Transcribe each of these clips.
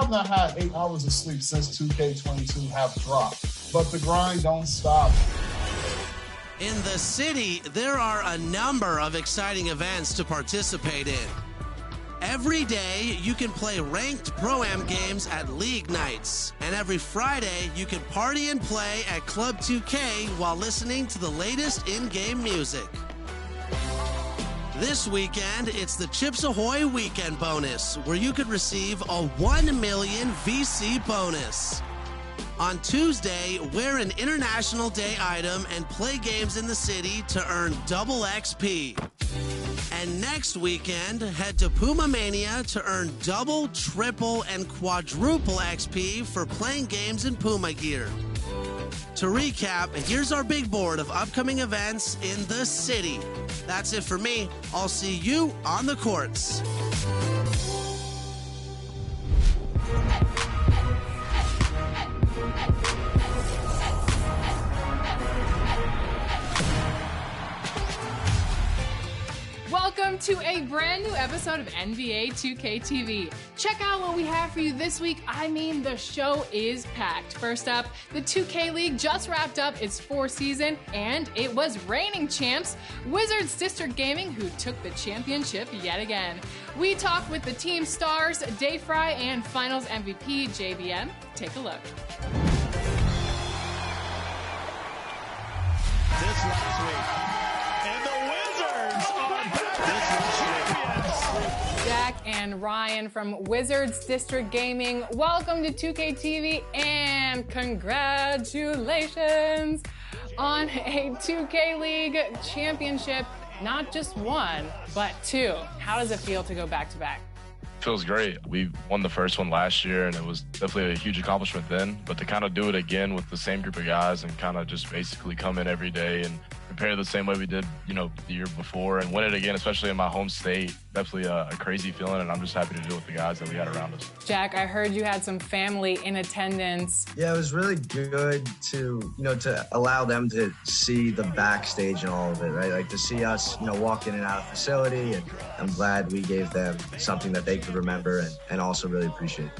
have not had 8 hours of sleep since 2K22 have dropped, but the grind don't stop. In the city, there are a number of exciting events to participate in. Every day, you can play ranked Pro-Am games at League nights. And every Friday, you can party and play at Club 2K while listening to the latest in-game music. This weekend, it's the Chips Ahoy Weekend Bonus, where you could receive a 1 million VC bonus. On Tuesday, wear an International Day item and play games in the city to earn double XP. And next weekend, head to Puma Mania to earn double, triple, and quadruple XP for playing games in Puma gear. To recap, here's our big board of upcoming events in the city. That's it for me. I'll see you on the courts. Welcome to a brand new episode of NBA 2K TV. Check out what we have for you this week. I mean, the show is packed. First up, the 2K League just wrapped up its 4th season, and it was reigning champs, Wizards District Gaming, who took the championship yet again. We talked with the team stars, Dayfry, and Finals MVP, JBM. Take a look. This last week. Jack and Ryan from Wizards District Gaming, welcome to 2K TV and congratulations on a 2K League championship. Not just one, but 2. How does it feel to go back to back? Feels great. We won the first one last year, and it was definitely a huge accomplishment then. But to kind of do it again with the same group of guys and kind of just basically come in every day and prepare the same way we did, the year before, and win it again, especially in my home state, definitely a crazy feeling, and I'm just happy to do it with the guys that we had around us. Jack, I heard you had some family in attendance. Yeah, it was really good to, to allow them to see the backstage and all of it, right? Like to see us, walk in and out of the facility, and I'm glad we gave them something that they could remember and also really appreciate.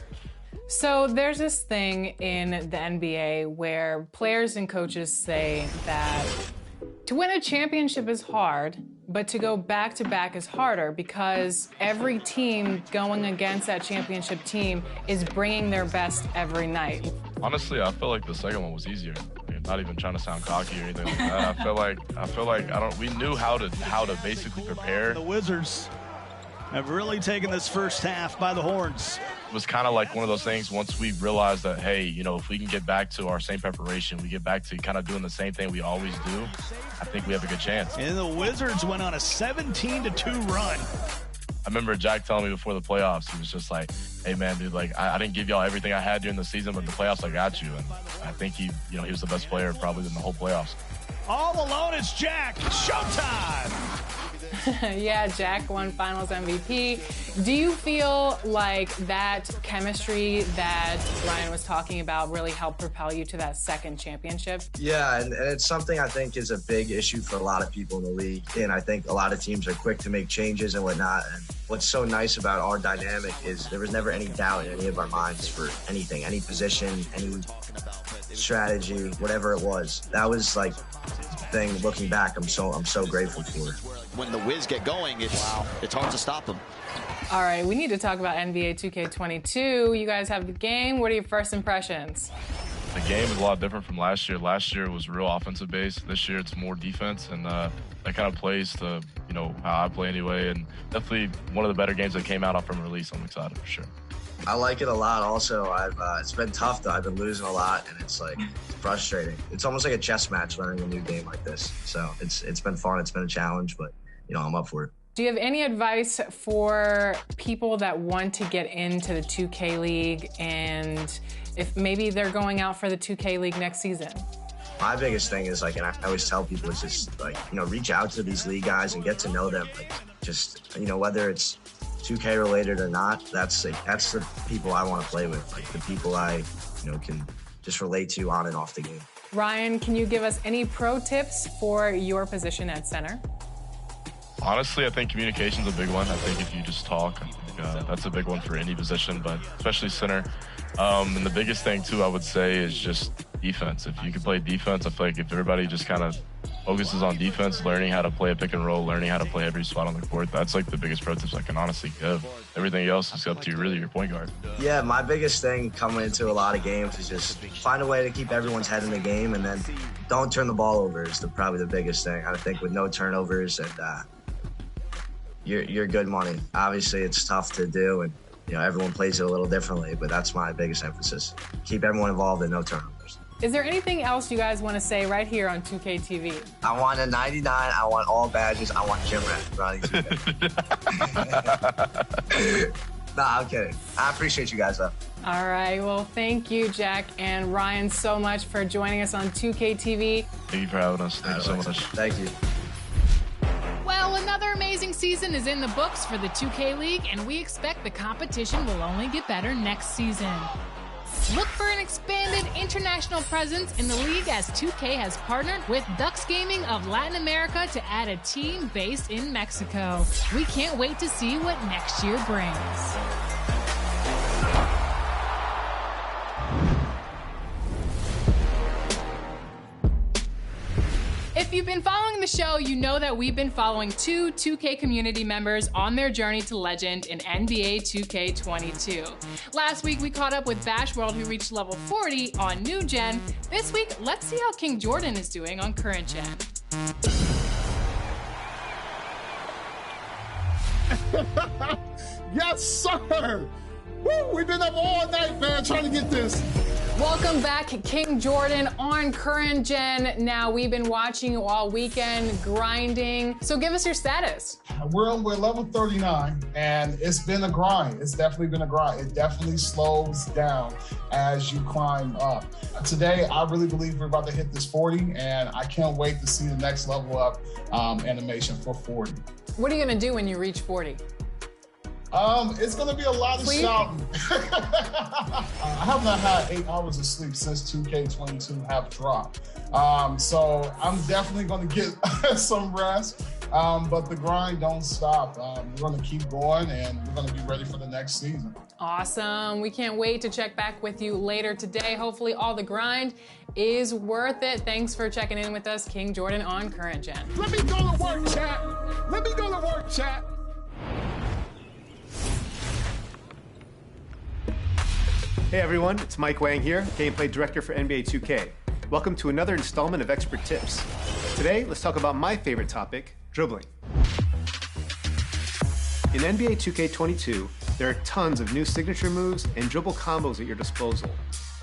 So there's this thing in the NBA where players and coaches say that to win a championship is hard, but to go back-to-back is harder because every team going against that championship team is bringing their best every night. Honestly, I feel like the second one was easier. Not even trying to sound cocky or anything like that. I feel like we knew how to basically prepare. The Wizards have really taken this first half by the horns. It was kind of like one of those things once we realized that, hey, if we can get back to our same preparation, we get back to kind of doing the same thing we always do, I think we have a good chance. And the Wizards went on a 17-2 run. I remember Jack telling me before the playoffs, he was just like, hey, man, dude, like, I didn't give y'all everything I had during the season, but the playoffs, I got you. And I think he was the best player probably in the whole playoffs. All alone, it's Jack. Showtime! Yeah, Jack won Finals MVP. Do you feel like that chemistry that Ryan was talking about really helped propel you to that second championship? Yeah, and it's something I think is a big issue for a lot of people in the league. And I think a lot of teams are quick to make changes and whatnot. And what's so nice about our dynamic is there was never any doubt in any of our minds for anything, any position, any strategy, whatever it was. That was like the thing. Looking back, I'm so grateful for. When the Wiz get going, it's hard to stop them. All right, we need to talk about NBA 2K22. You guys have the game. What are your first impressions? The game is a lot different from last year. Last year was real offensive based. This year it's more defense, and that kind of plays to how I play anyway. And definitely one of the better games that came out from release. I'm excited for sure. I like it a lot. Also, it's been tough though. I've been losing a lot, and it's frustrating. It's almost like a chess match learning a new game like this. So it's been fun. It's been a challenge, but I'm up for it. Do you have any advice for people that want to get into the 2K League and if maybe they're going out for the 2K League next season? My biggest thing is and I always tell people is just reach out to these league guys and get to know them. Whether it's 2K related or not, that's the people I want to play with. The people I can just relate to on and off the game. Ryan, can you give us any pro tips for your position at center? Honestly, I think communication's a big one. I think if you just talk, that's a big one for any position, but especially center. And the biggest thing, too, I would say is just defense. If you can play defense, I feel like if everybody just kind of focuses on defense, learning how to play a pick and roll, learning how to play every spot on the court, that's like the biggest pro tips I can honestly give. Everything else is up to really your point guard. Yeah, my biggest thing coming into a lot of games is just find a way to keep everyone's head in the game, and then don't turn the ball over is probably the biggest thing. I think with no turnovers, and you're good money. Obviously, it's tough to do, and everyone plays it a little differently, but that's my biggest emphasis. Keep everyone involved and no turnovers. Is there anything else you guys want to say right here on 2K TV? I want a 99. I want all badges. I want gym rat running 2K. Nah, I'm kidding. I appreciate you guys, though. All right. Well, thank you, Jack and Ryan, so much for joining us on 2K TV. Thank you for having us. Thank you so much. Thank you. Well, another amazing season is in the books for the 2K League, and we expect the competition will only get better next season. Look for an expanded international presence in the league as 2K has partnered with Ducks Gaming of Latin America to add a team based in Mexico. We can't wait to see what next year brings. If you've been following the show, you know that we've been following two 2K community members on their journey to legend in NBA 2K22. Last week, we caught up with Bash World, who reached level 40 on New Gen. This week, let's see how King Jordan is doing on Current Gen. Yes, sir! Woo, we've been up all night, man, trying to get this. Welcome back, King Jordan on Current Gen. Now, we've been watching you all weekend, grinding. So give us your status. We're level 39, and it's been a grind. It's definitely been a grind. It definitely slows down as you climb up. Today, I really believe we're about to hit this 40, and I can't wait to see the next level up animation for 40. What are you gonna do when you reach 40? It's gonna be a lot of shouting. I have not had 8 hours of sleep since 2K22 have dropped. So I'm definitely gonna get some rest. But the grind don't stop. We're gonna keep going, and we're gonna be ready for the next season. Awesome. We can't wait to check back with you later today. Hopefully all the grind is worth it. Thanks for checking in with us, King Jordan on Current Gen. Let me go to work, chat. Let me go to work, chat. Hey everyone, it's Mike Wang here, Gameplay Director for NBA 2K. Welcome to another installment of Expert Tips. Today, let's talk about my favorite topic, dribbling. In NBA 2K22, there are tons of new signature moves and dribble combos at your disposal.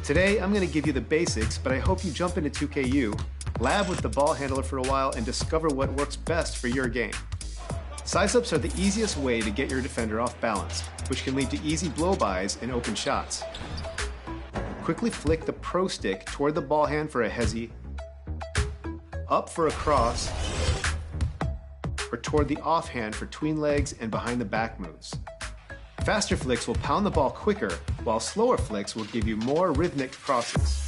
Today, I'm going to give you the basics, but I hope you jump into 2KU, lab with the ball handler for a while, and discover what works best for your game. Size-ups are the easiest way to get your defender off balance, which can lead to easy blow-bys and open shots. Quickly flick the pro stick toward the ball hand for a hezzy, up for a cross, or toward the offhand for tween legs and behind the back moves. Faster flicks will pound the ball quicker, while slower flicks will give you more rhythmic crosses.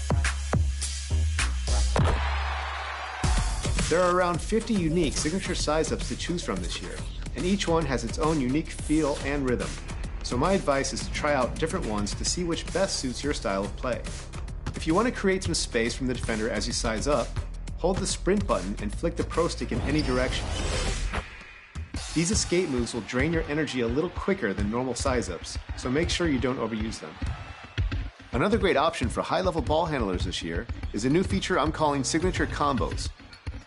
There are around 50 unique signature size-ups to choose from this year, and each one has its own unique feel and rhythm. So my advice is to try out different ones to see which best suits your style of play. If you want to create some space from the defender as you size up, hold the sprint button and flick the pro stick in any direction. These escape moves will drain your energy a little quicker than normal size-ups, so make sure you don't overuse them. Another great option for high-level ball handlers this year is a new feature I'm calling signature combos.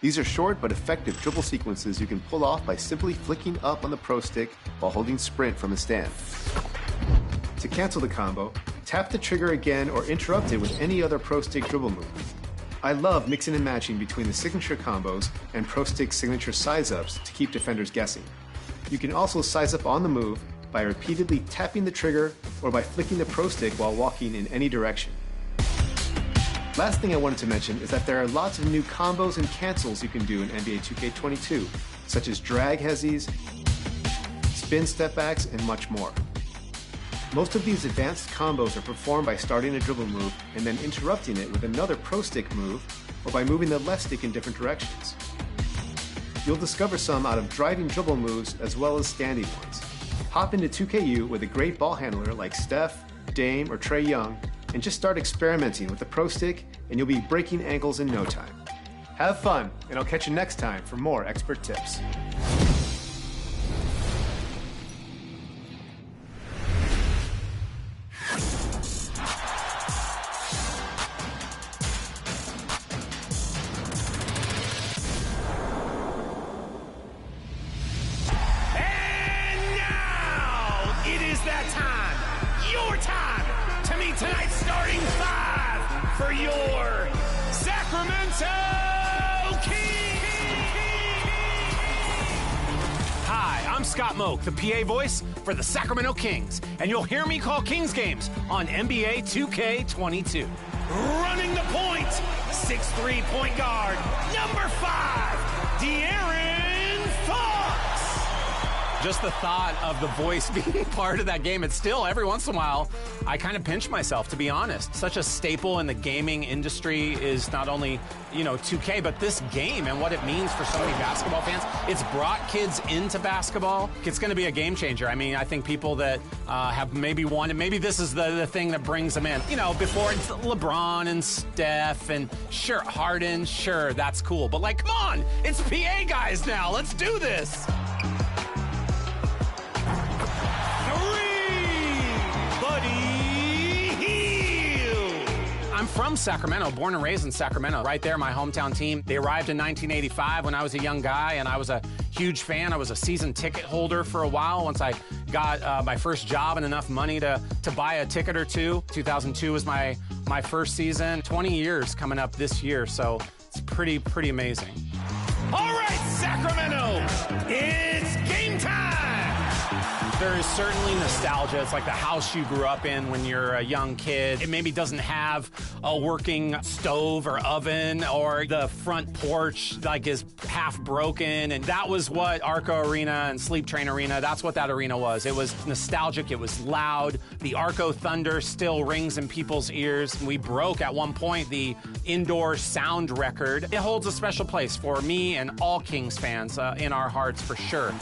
These are short but effective dribble sequences you can pull off by simply flicking up on the pro stick while holding sprint from a stand. To cancel the combo, tap the trigger again or interrupt it with any other pro stick dribble move. I love mixing and matching between the signature combos and pro stick signature size-ups to keep defenders guessing. You can also size up on the move by repeatedly tapping the trigger or by flicking the pro stick while walking in any direction. Last thing I wanted to mention is that there are lots of new combos and cancels you can do in NBA 2K22, such as drag hezzies, spin stepbacks, and much more. Most of these advanced combos are performed by starting a dribble move and then interrupting it with another pro stick move or by moving the left stick in different directions. You'll discover some out of driving dribble moves as well as standing ones. Hop into 2KU with a great ball handler like Steph, Dame, or Trae Young, and just start experimenting with the Pro Stick, and you'll be breaking ankles in no time. Have fun, and I'll catch you next time for more expert tips. Tonight's starting five for your Sacramento Kings. Hi, I'm Scott Moak, the PA voice for the Sacramento Kings, and you'll hear me call Kings games on NBA 2K22. Running the point, 6'3" point guard, number 5, De'Aaron Fox. Just the thought of the voice being part of that game, it's still, every once in a while, I kind of pinch myself, to be honest. Such a staple in the gaming industry is not only, 2K, but this game and what it means for so many basketball fans. It's brought kids into basketball. It's going to be a game changer. I mean, I think people that have maybe wanted, maybe this is the thing that brings them in. Before it's LeBron and Steph and sure, Harden, sure, that's cool. But come on, it's PA guys now. Let's do this. I'm from Sacramento, born and raised in Sacramento. Right there, my hometown team. They arrived in 1985 when I was a young guy, and I was a huge fan. I was a season ticket holder for a while once I got my first job and enough money to buy a ticket or two. 2002 was my first season. 20 years coming up this year, so it's pretty amazing. All right, Sacramento, it's game time! There is certainly nostalgia. It's like the house you grew up in when you're a young kid. It maybe doesn't have a working stove or oven, or the front porch is half broken. And that was what Arco Arena and Sleep Train Arena, that's what that arena was. It was nostalgic. It was loud. The Arco Thunder still rings in people's ears. We broke at one point the indoor sound record. It holds a special place for me and all Kings fans in our hearts for sure.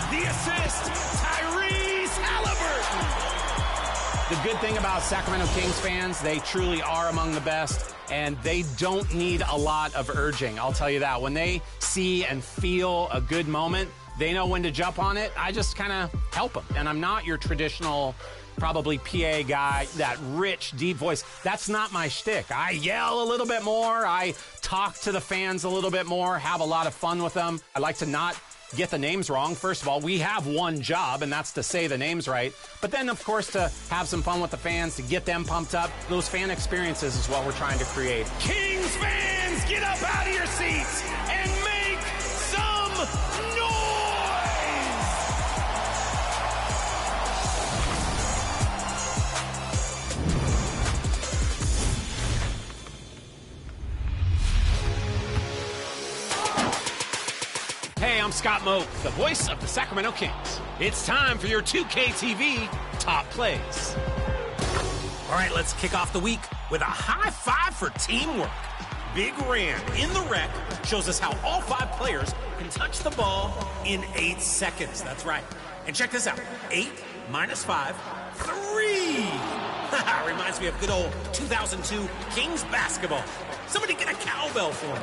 The assist, Tyrese Halliburton. The good thing about Sacramento Kings fans, they truly are among the best, and they don't need a lot of urging. I'll tell you that. When they see and feel a good moment, they know when to jump on it. I just kind of help them. And I'm not your traditional, probably PA guy, that rich, deep voice. That's not my shtick. I yell a little bit more. I talk to the fans a little bit more, have a lot of fun with them. I like to not get the names wrong. First of all, we have one job, and that's to say the names right. But then, of course, to have some fun with the fans, to get them pumped up. Those fan experiences is what we're trying to create. Kings fans, get up out of your seats and make some noise! Hey, I'm Scott Moak, the voice of the Sacramento Kings. It's time for your 2K TV top plays. All right, let's kick off the week with a high five for teamwork. Big Rand in the rec shows us how all 5 players can touch the ball in 8 seconds. That's right. And check this out. 8 minus 5, 3. Reminds me of good old 2002 Kings basketball. Somebody get a cowbell for me.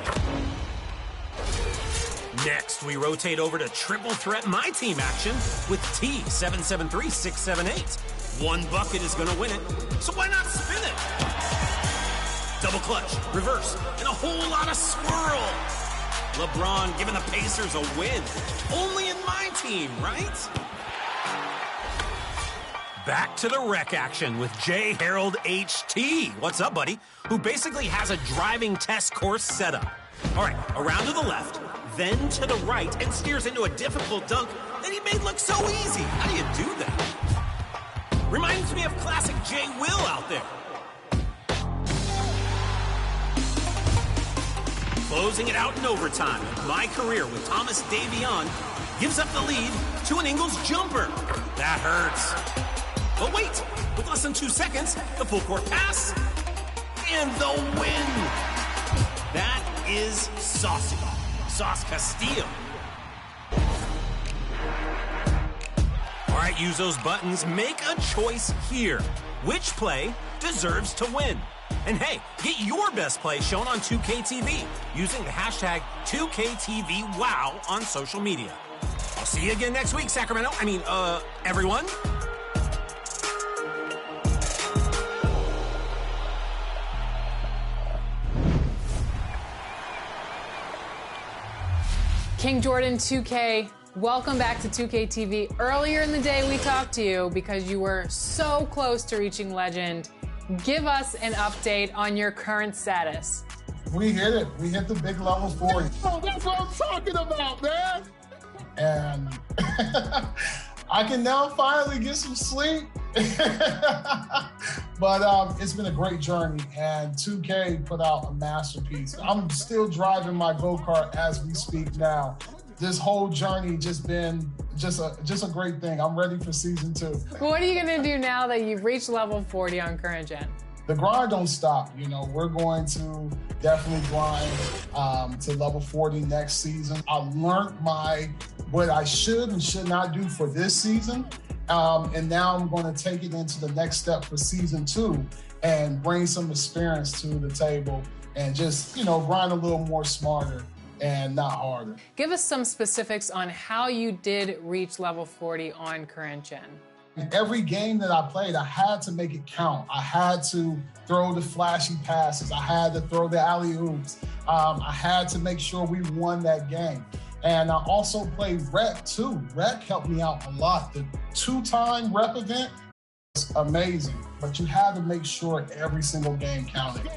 Next, we rotate over to triple threat my team action with T773678. 1 bucket is going to win it, so why not spin it? Double clutch, reverse, and a whole lot of swirl. LeBron giving the Pacers a win. Only in my team, right? Back to the rec action with J. Harold HT. What's up, buddy? Who basically has a driving test course setup. All right, around to the left, then to the right, and steers into a difficult dunk that he made look so easy. How do you do that? Reminds me of classic Jay Will out there. Closing it out in overtime, my career with Thomas Davion gives up the lead to an Ingles jumper. That hurts. But wait, with less than 2 seconds, the full court pass and the win. That is saucy. Sauce Castillo. All right, use those buttons. Make a choice here. Which play deserves to win? And hey, get your best play shown on 2KTV using the hashtag 2KTVWOW on social media. I'll see you again next week, Sacramento. Everyone. King Jordan 2K, welcome back to 2KTV. Earlier in the day, we talked to you because you were so close to reaching legend. Give us an update on your current status. We hit it. We hit the big level 40. Oh, that's what I'm talking about, man. And I can now finally get some sleep. But it's been a great journey, and 2K put out a masterpiece. I'm still driving my go-kart as we speak now. This whole journey just been just a great thing. I'm ready for season 2. What are you gonna do now that you've reached level 40 on current gen? The grind don't stop. You know, we're going to definitely grind to level 40 next season. I learned what I should and should not do for this season. And now I'm going to take it into the next step for season 2 and bring some experience to the table and just, grind a little more smarter and not harder. Give us some specifics on how you did reach level 40 on current gen. In every game that I played, I had to make it count. I had to throw the flashy passes. I had to throw the alley-oops. I had to make sure we won that game. And I also played rec too. Rec helped me out a lot. The 2-time rep event was amazing, but you had to make sure every single game counted.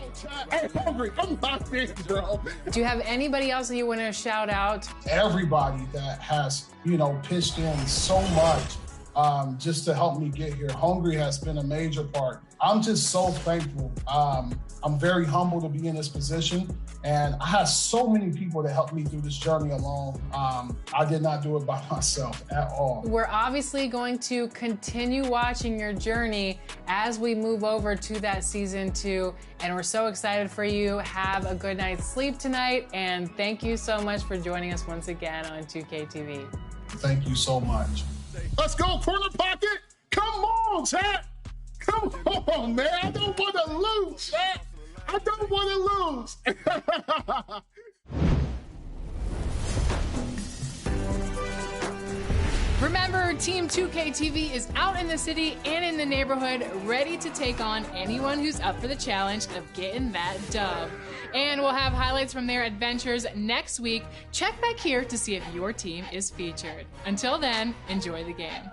Hey, Hungry, I'm locked in, bro. Do you have anybody else that you want to shout out? Everybody that has, pitched in so much just to help me get here. Hungry has been a major part. I'm just so thankful. I'm very humbled to be in this position, and I have so many people that helped me through this journey alone. I did not do it by myself at all. We're obviously going to continue watching your journey as we move over to that season 2, and we're so excited for you. Have a good night's sleep tonight, and thank you so much for joining us once again on 2KTV. Thank you so much. Let's go, corner pocket. Come on, chat. Come on, man. I don't want to lose, chat. I don't want to lose. Remember, Team 2KTV is out in the city and in the neighborhood, ready to take on anyone who's up for the challenge of getting that dub. And we'll have highlights from their adventures next week. Check back here to see if your team is featured. Until then, enjoy the game.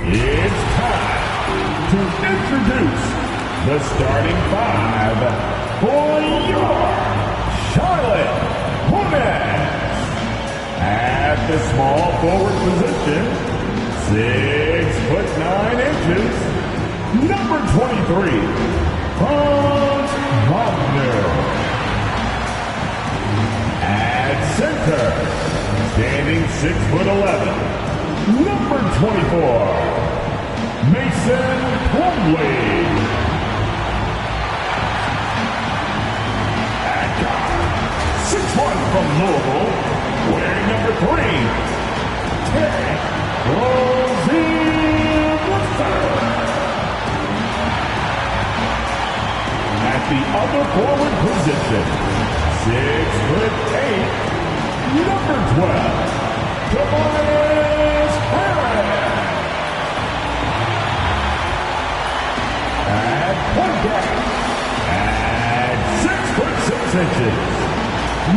It's time to introduce the starting 5 for your Charlotte Hornets. At the small forward position, 6'9", number 23, Franz Wagner. At center, standing 6'11", number 24, Mason Plumlee. At guard, 6'1" from Louisville, wearing number 3, Terry Rozier. At the other forward position, 6'8", number 12, Tobias Harris. At point guard, at 6'6",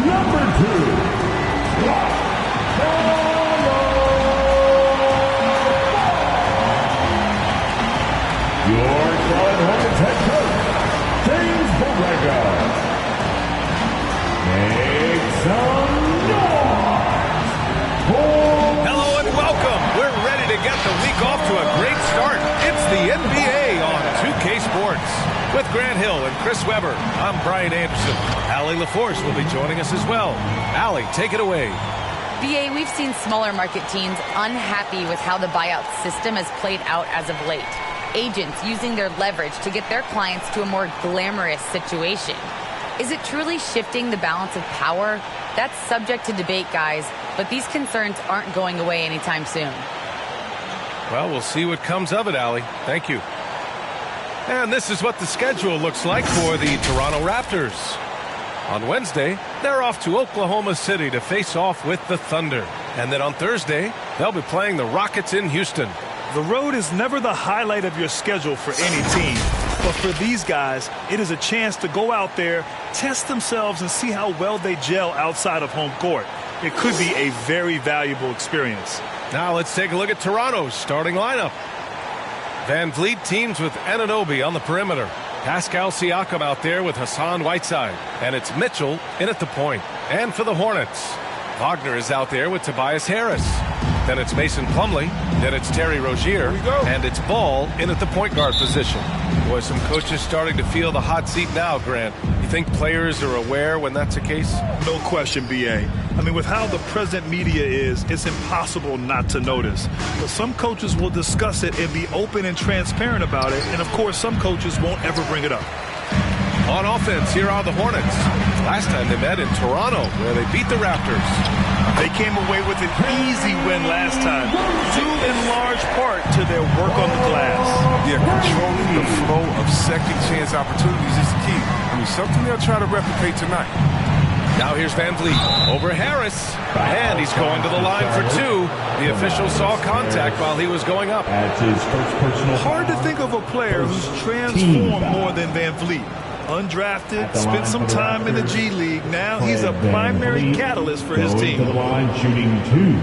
number 2, your Charlotte Hornets head coach, James Borrego. Make some noise. Hello and welcome. We're ready to get the week off to a great start. It's the NBA on 2K Sports. With Grant Hill and Chris Webber, I'm Brian Anderson. Allie LaForce will be joining us as well. Allie, take it away. BA, we've seen smaller market teams unhappy with how the buyout system has played out as of late. Agents using their leverage to get their clients to a more glamorous situation. Is it truly shifting the balance of power? That's subject to debate, guys, but these concerns aren't going away anytime soon. Well, we'll see what comes of it, Allie. Thank you. And this is what the schedule looks like for the Toronto Raptors. On Wednesday, they're off to Oklahoma City to face off with the Thunder. And then on Thursday, they'll be playing the Rockets in Houston. The road is never the highlight of your schedule for any team. But for these guys, it is a chance to go out there, test themselves, and see how well they gel outside of home court. It could be a very valuable experience. Now let's take a look at Toronto's starting lineup. Van Vliet teams with Anunoby on the perimeter. Pascal Siakam out there with Hassan Whiteside. And it's Mitchell in at the point. And for the Hornets, Wagner is out there with Tobias Harris. Then it's Mason Plumlee. Then it's Terry Rozier. And it's Ball in at the point guard position. Boy, some coaches starting to feel the hot seat now, Grant. You think players are aware when that's the case? No question, BA. I mean, with how the present media is, it's impossible not to notice. But some coaches will discuss it and be open and transparent about it. And, of course, some coaches won't ever bring it up. On offense, here are the Hornets. Last time they met in Toronto, where they beat the Raptors. They came away with an easy win last time, due in large part to their work on the glass. Yeah, controlling the flow of second chance opportunities is the key. I mean, something they'll try to replicate tonight. Now here's Van Vliet over Harris, and he's going to the line for two. The official saw contact while he was going up. Hard to think of a player who's transformed more than Van Vliet. Undrafted, spent some time in the G League. Now he's a primary catalyst for his team. To the line, shooting two.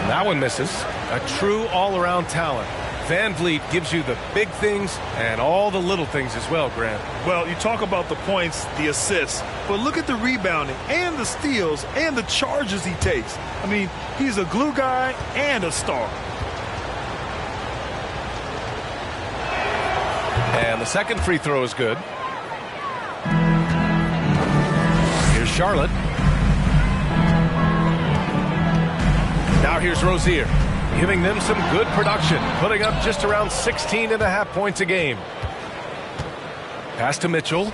That one misses. A true all-around talent. Van Vliet gives you the big things and all the little things as well, Grant. Well, you talk about the points, the assists, but look at the rebounding and the steals and the charges he takes. I mean, he's a glue guy and a star. And the second free throw is good. Here's Charlotte. Now here's Rozier, giving them some good production, putting up just around 16.5 points a game. Pass to Mitchell.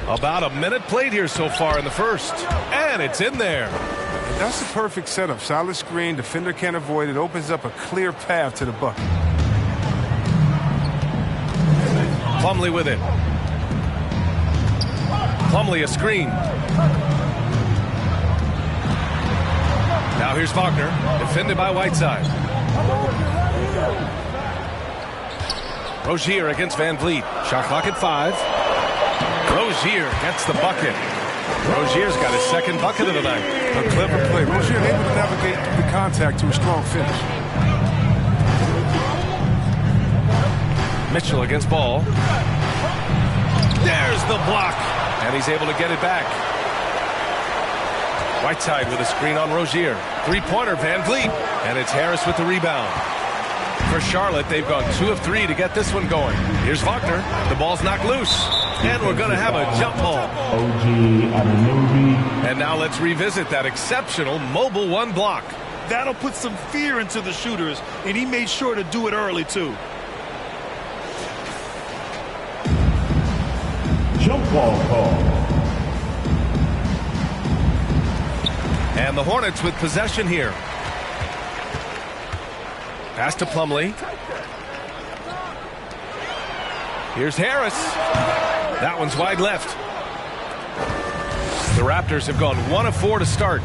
About a minute played here so far in the first, and it's in there. And that's the perfect setup. Solid screen, defender can't avoid it, opens up a clear path to the bucket. Plumlee with it. Plumlee a screen. Now here's Wagner, defended by Whiteside. Rozier against Van Vliet. Shot clock at 5. Rozier gets the bucket. Rozier's got his second bucket of the night. A clever play. Rozier able to navigate the contact to a strong finish. Mitchell against Ball. There's the block. And he's able to get it back. Whiteside with a screen on Rozier. Three-pointer, Van Vliet. And it's Harris with the rebound. For Charlotte, they've gone 2 of 3 to get this one going. Here's Wagner. The ball's knocked loose. And we're going to have a jump ball. And now let's revisit that exceptional mobile one block. That'll put some fear into the shooters, and he made sure to do it early, too. Jump ball call. And the Hornets with possession here. Pass to Plumlee. Here's Harris. That one's wide left. The Raptors have gone 1 of 4 to start.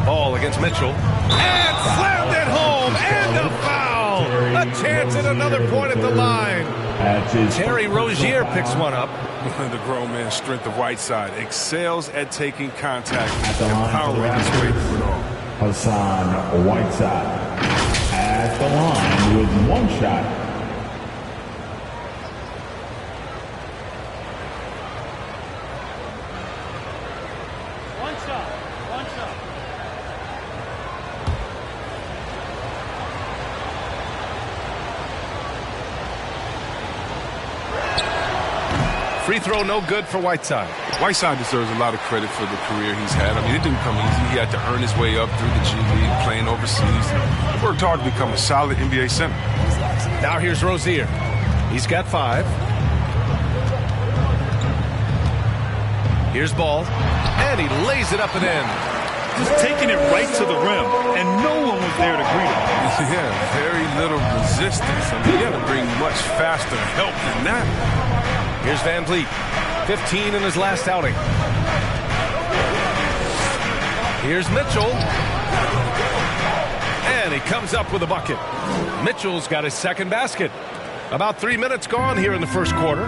Ball against Mitchell. And slammed it home. And a foul. A chance at another point at the line. Terry Rozier picks one up. The grown man's strength of Whiteside excels at taking contact and powering his way through it all. Hassan Whiteside at the line with 1 shot. Free throw no good for Whiteside. Whiteside deserves a lot of credit for the career he's had. I mean, it didn't come easy. He had to earn his way up through the G League, playing overseas. He worked hard to become a solid NBA center. Now here's Rozier. He's got 5. Here's Ball, and he lays it up and in. Just taking it right to the rim, and no one was there to greet him. Yeah, very little resistance. I mean, you got to bring much faster help than that. Here's Van Vliet, 15 in his last outing. Here's Mitchell, and he comes up with a bucket. Mitchell's got his second basket. About 3 minutes gone here in the first quarter.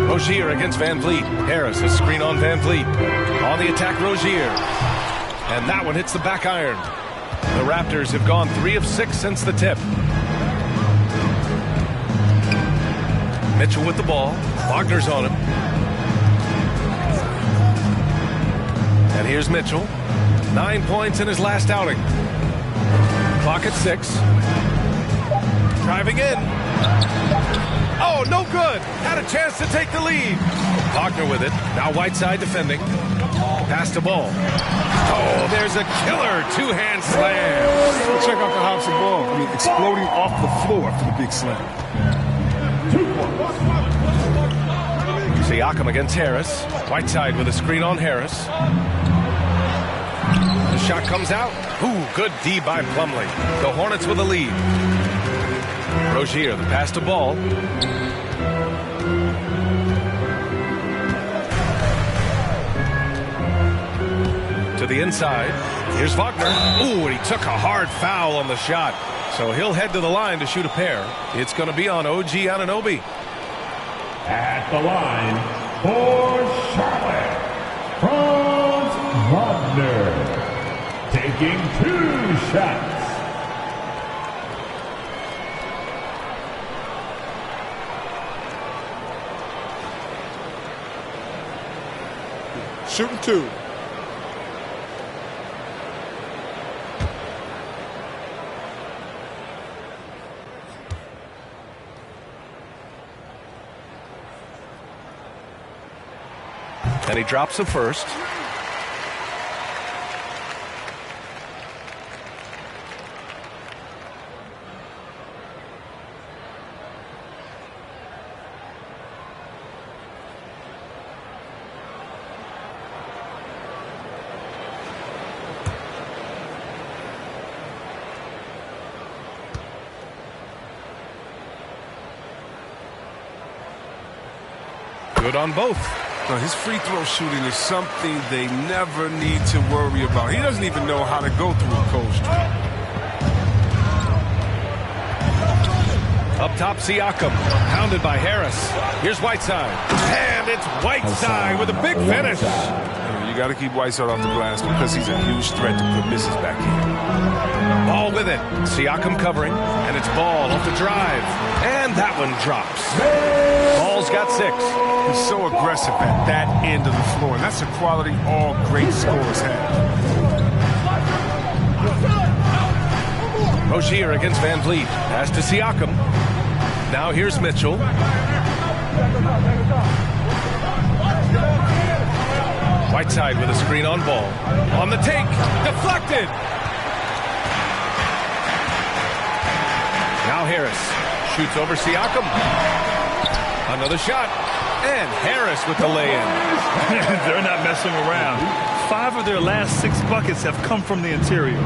Rozier against Van Vliet. Harris, a screen on Van Vliet. On the attack, Rozier. And that one hits the back iron. The Raptors have gone 3 of 6 since the tip. Mitchell with the ball. Wagner's on him. And here's Mitchell. 9 points in his last outing. Clock at 6. Driving in. Oh, no good. Had a chance to take the lead. Wagner with it. Now Whiteside defending. Pass to Ball. Oh, there's a killer two-hand slam. Check out the hops of Ball. I mean, exploding off the floor for the big slam. Siakam against Harris. Whiteside with a screen on Harris. The shot comes out. Ooh, good D by Plumlee. The Hornets with a lead. Rozier, the pass to Ball. To the inside. Here's Wagner. Ooh, and he took a hard foul on the shot. So he'll head to the line to shoot a pair. It's going to be on OG Anunoby. At the line for Charlotte, Franz Wagner, taking 2 shots. Shooting 2. And he drops the first. Good on both. Now, his free throw shooting is something they never need to worry about. He doesn't even know how to go through a cold streak. Up top, Siakam. Pounded by Harris. Here's Whiteside. And it's Whiteside with a big finish. You got to keep Whiteside off the glass because he's a huge threat to put misses back in. Ball with it. Siakam covering. And it's Ball off the drive. And that one drops. Ball's got 6. He's so aggressive at that end of the floor. And that's a quality all great scorers have. Rozier against Van Vliet. Pass to Siakam. Now here's Mitchell. Whiteside with a screen on Ball. On the take. Deflected. Now Harris shoots over Siakam. Another shot. And Harris with the lay-in. They're not messing around. 5 of their last 6 buckets have come from the interior.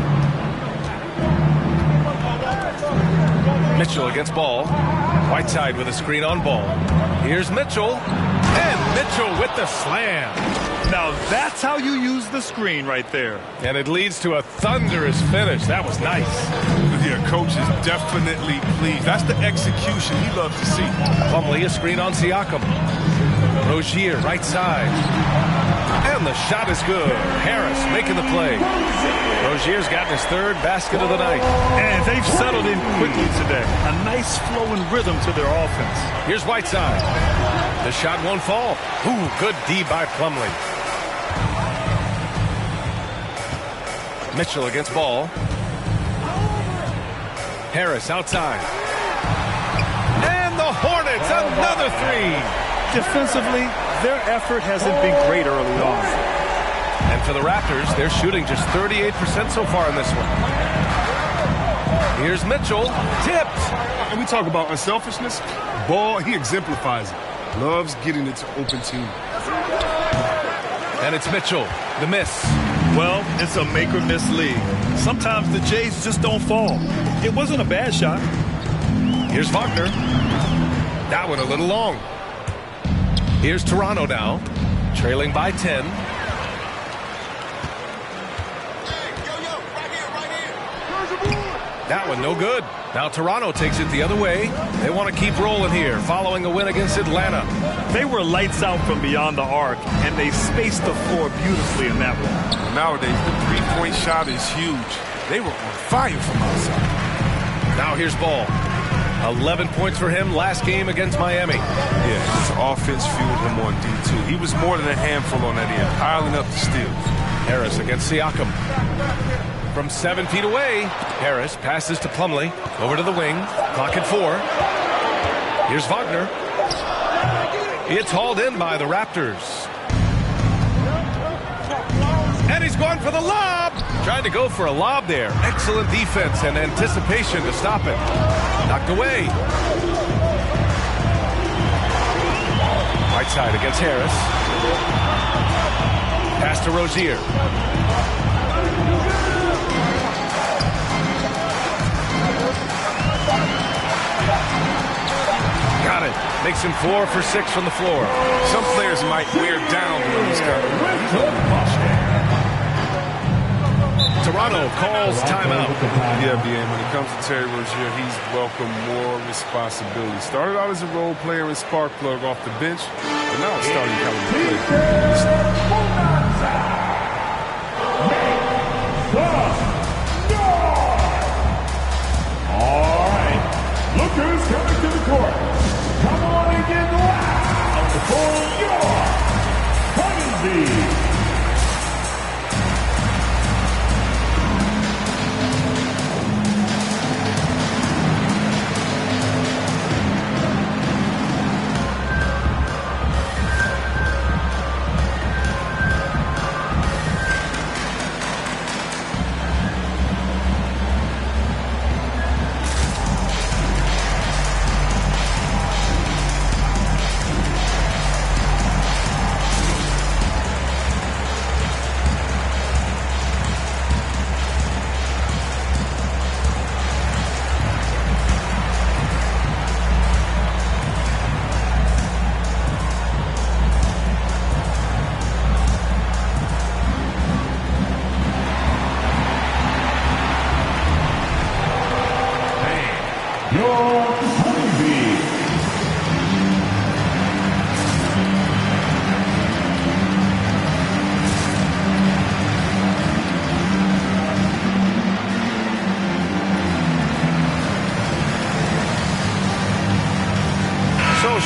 Mitchell against Ball. Whiteside with a screen on Ball. Here's Mitchell. And Mitchell with the slam. Now that's how you use the screen right there. And it leads to a thunderous finish. That was nice. Yeah, coach is definitely pleased. That's the execution he loves to see. Plumlee, a screen on Siakam. Rozier, right side. And the shot is good. Harris making the play. Rozier's gotten his 3rd basket of the night. And they've settled in quickly today. A nice flowing rhythm to their offense. Here's Whiteside. The shot won't fall. Ooh, good D by Plumlee. Mitchell against Ball. Harris outside. And the for three. Defensively, their effort hasn't been great early on. And for the Raptors, they're shooting just 38% so far in this one. Here's Mitchell, tipped. And we talk about unselfishness. Ball, he exemplifies it. Loves getting it to open team. And it's Mitchell, the miss. Well, it's a make-or-miss league. Sometimes the Jays just don't fall. It wasn't a bad shot. Here's Wagner. That one a little long. Here's Toronto now, trailing by 10. That one no good. Now Toronto takes it the other way. They want to keep rolling here, following a win against Atlanta. They were lights out from beyond the arc, and they spaced the floor beautifully in that one. Nowadays, the three-point shot is huge. They were on fire from outside. Now here's Ball. 11 points for him last game against Miami. Yeah, his offense fueled him on D2. He was more than a handful on that end, piling up the steals. Harris against Siakam. From 7 feet away, Harris passes to Plumlee. Over to the wing. Clock at 4. Here's Wagner. It's hauled in by the Raptors. And he's going for the lob. Trying to go for a lob there. Excellent defense and anticipation to stop it. Knocked away. Right side against Harris. Pass to Rozier. Got it. Makes him 4 for 6 from the floor. Some players might wear down doing this kind of Toronto calls timeout. Yeah, BA, when it comes to Terry Rozier, he's welcomed more responsibility. Started out as a role player and spark plug off the bench, but now it's starting to come into All right, look who's coming to the court. Come on and get loud for your Honeybee.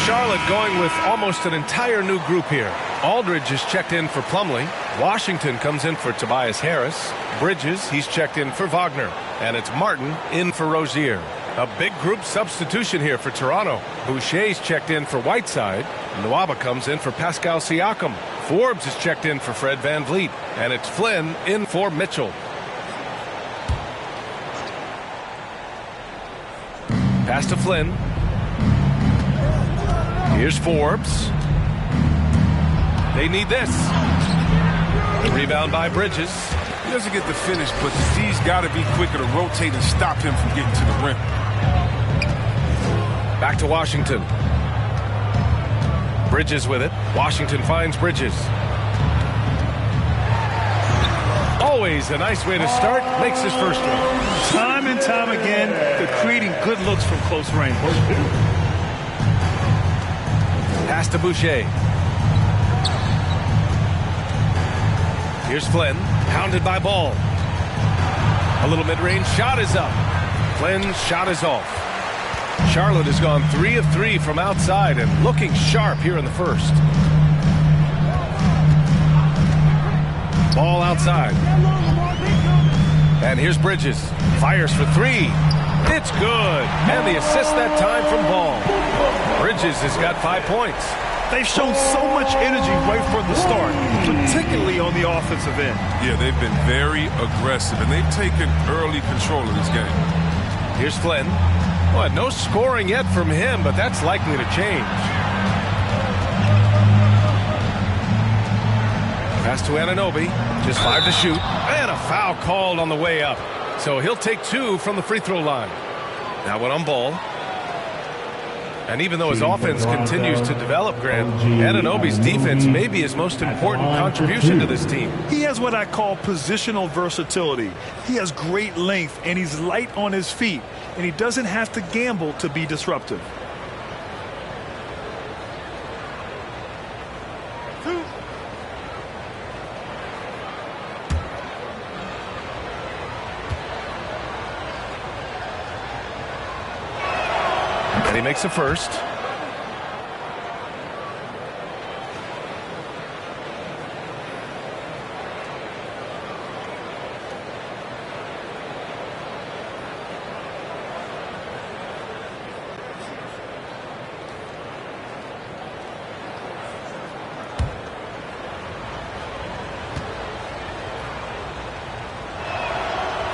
Charlotte going with almost an entire new group here. Aldridge is checked in for Plumlee. Washington comes in for Tobias Harris. Bridges, he's checked in for Wagner. And it's Martin in for Rozier. A big group substitution here for Toronto. Boucher's checked in for Whiteside. Nwaba comes in for Pascal Siakam. Forbes is checked in for Fred VanVleet. And it's Flynn in for Mitchell. Pass to Flynn. Here's Forbes. They need this. The rebound by Bridges. He doesn't get the finish, but the D's got to be quicker to rotate and stop him from getting to the rim. Back to Washington. Bridges with it. Washington finds Bridges. Always a nice way to start. Makes his first one. Time and time again, they're creating good looks from close range. Pass to Boucher. Here's Flynn, pounded by Ball. A little mid-range shot is up. Flynn's shot is off. Charlotte has gone 3 of 3 from outside and looking sharp here in the first. Ball outside. And here's Bridges. Fires for 3. It's good. And the assist that time from Ball. Bridges has got 5 points. They've shown so much energy right from the start, particularly on the offensive end. Yeah, they've been very aggressive, and they've taken early control of this game. Here's Flynn. Well, no scoring yet from him, but that's likely to change. Pass to Anunoby. Just 5 to shoot. And a foul called on the way up. So he'll take 2 from the free throw line. Now one on ball. And even though his offense continues to develop, Grant, Anunoby's defense may be his most important contribution to this team. He has what I call positional versatility. He has great length, and he's light on his feet, and he doesn't have to gamble to be disruptive. And he makes a first.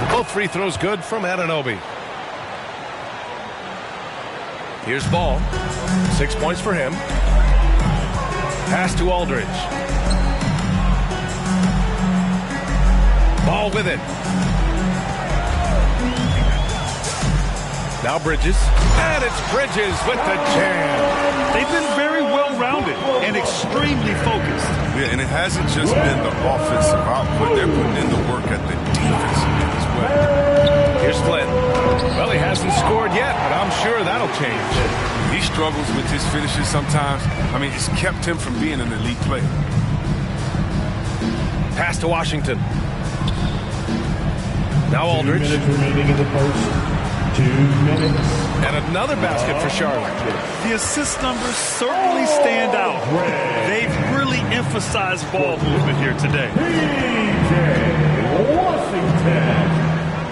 Both free throws good from Anunoby. Here's Ball. 6 points for him. Pass to Aldridge. Ball with it. Now Bridges. And it's Bridges with the jam. They've been very well-rounded and extremely focused. Yeah, and it hasn't just been the offensive output. They're putting in the work at the defensive end as well. Here's Flynn. Well, he hasn't scored yet, but I'm sure that'll change. He struggles with his finishes sometimes. I mean, it's kept him from being an elite player. Pass to Washington. Now Aldridge. 2 minutes remaining in the first. 2 minutes. And another basket for Charlotte. The assist numbers certainly stand out. They've really emphasized ball movement here today. Washington.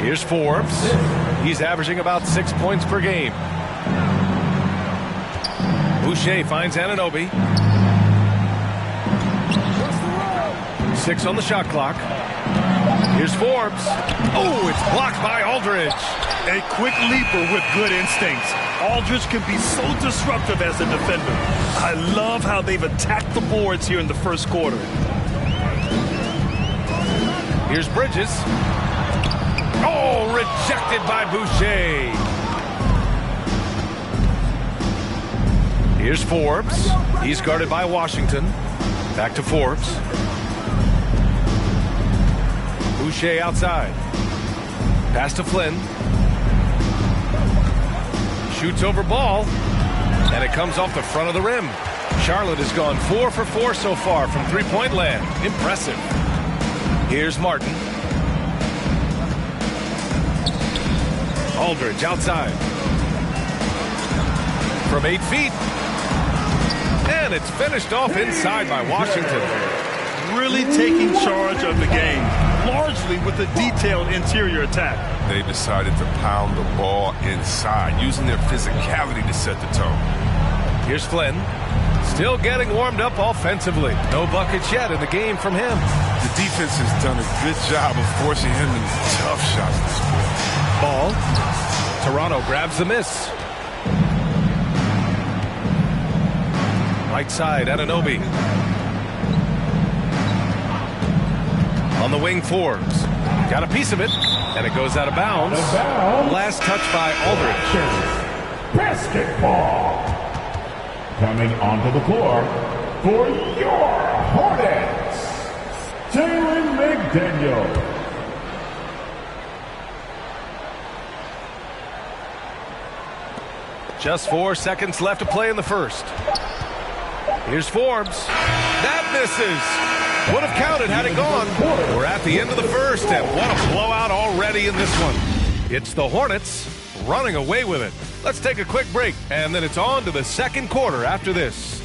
Here's Forbes. He's averaging about 6 points per game. Boucher finds Anunoby. 6 on the shot clock. Here's Forbes. Oh, it's blocked by Aldridge. A quick leaper with good instincts. Aldridge can be so disruptive as a defender. I love how they've attacked the boards here in the first quarter. Here's Bridges. Oh, rejected by Boucher. Here's Forbes. He's guarded by Washington. Back to Forbes. Boucher outside. Pass to Flynn. Shoots over Ball. And it comes off the front of the rim. Charlotte has gone 4 for 4 so far from three-point land. Impressive. Here's Martin. Aldridge outside. From 8 feet. And it's finished off inside by Washington. Really taking charge of the game, largely with a detailed interior attack. They decided to pound the ball inside, using their physicality to set the tone. Here's Flynn. Still getting warmed up offensively. No buckets yet in the game from him. The defense has done a good job of forcing him into tough shots this quarter. Ball. Toronto grabs the miss. Right side, Anunoby. On the wing, Forbes. Got a piece of it, and it goes out of bounds. Last touch by Aldridge. Basketball. Coming onto the floor for your Hornets, Jalen McDaniel. Just 4 seconds left to play in the first. Here's Forbes. That misses. Would have counted had it gone. We're at the end of the first, and what a blowout already in this one. It's the Hornets running away with it. Let's take a quick break, and then it's on to the second quarter after this.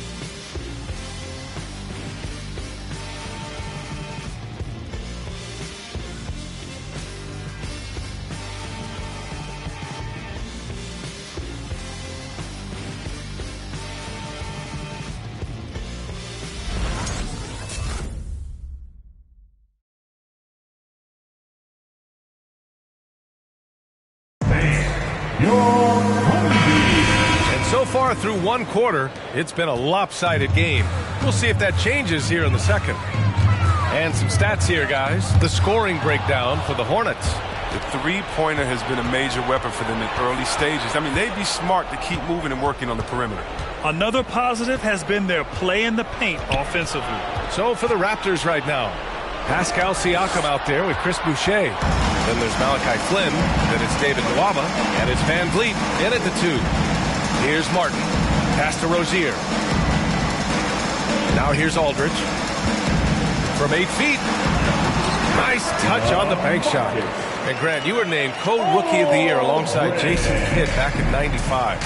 far through one quarter, it's been a lopsided game. We'll see if that changes here in the second. And some stats here, guys. The scoring breakdown for the Hornets. The three-pointer has been a major weapon for them in early stages. I mean, they'd be smart to keep moving and working on the perimeter. Another positive has been their play in the paint offensively. So for the Raptors right now, Pascal Siakam out there with Chris Boucher. Then there's Malachi Flynn. Then it's David Nwaba. And it's Van Vliet in at the 2. Here's Martin. Pass to Rozier. Now here's Aldridge. From 8 feet. Nice touch on the bank shot. And Grant, you were named co-rookie of the year alongside Jason Kidd back in '95.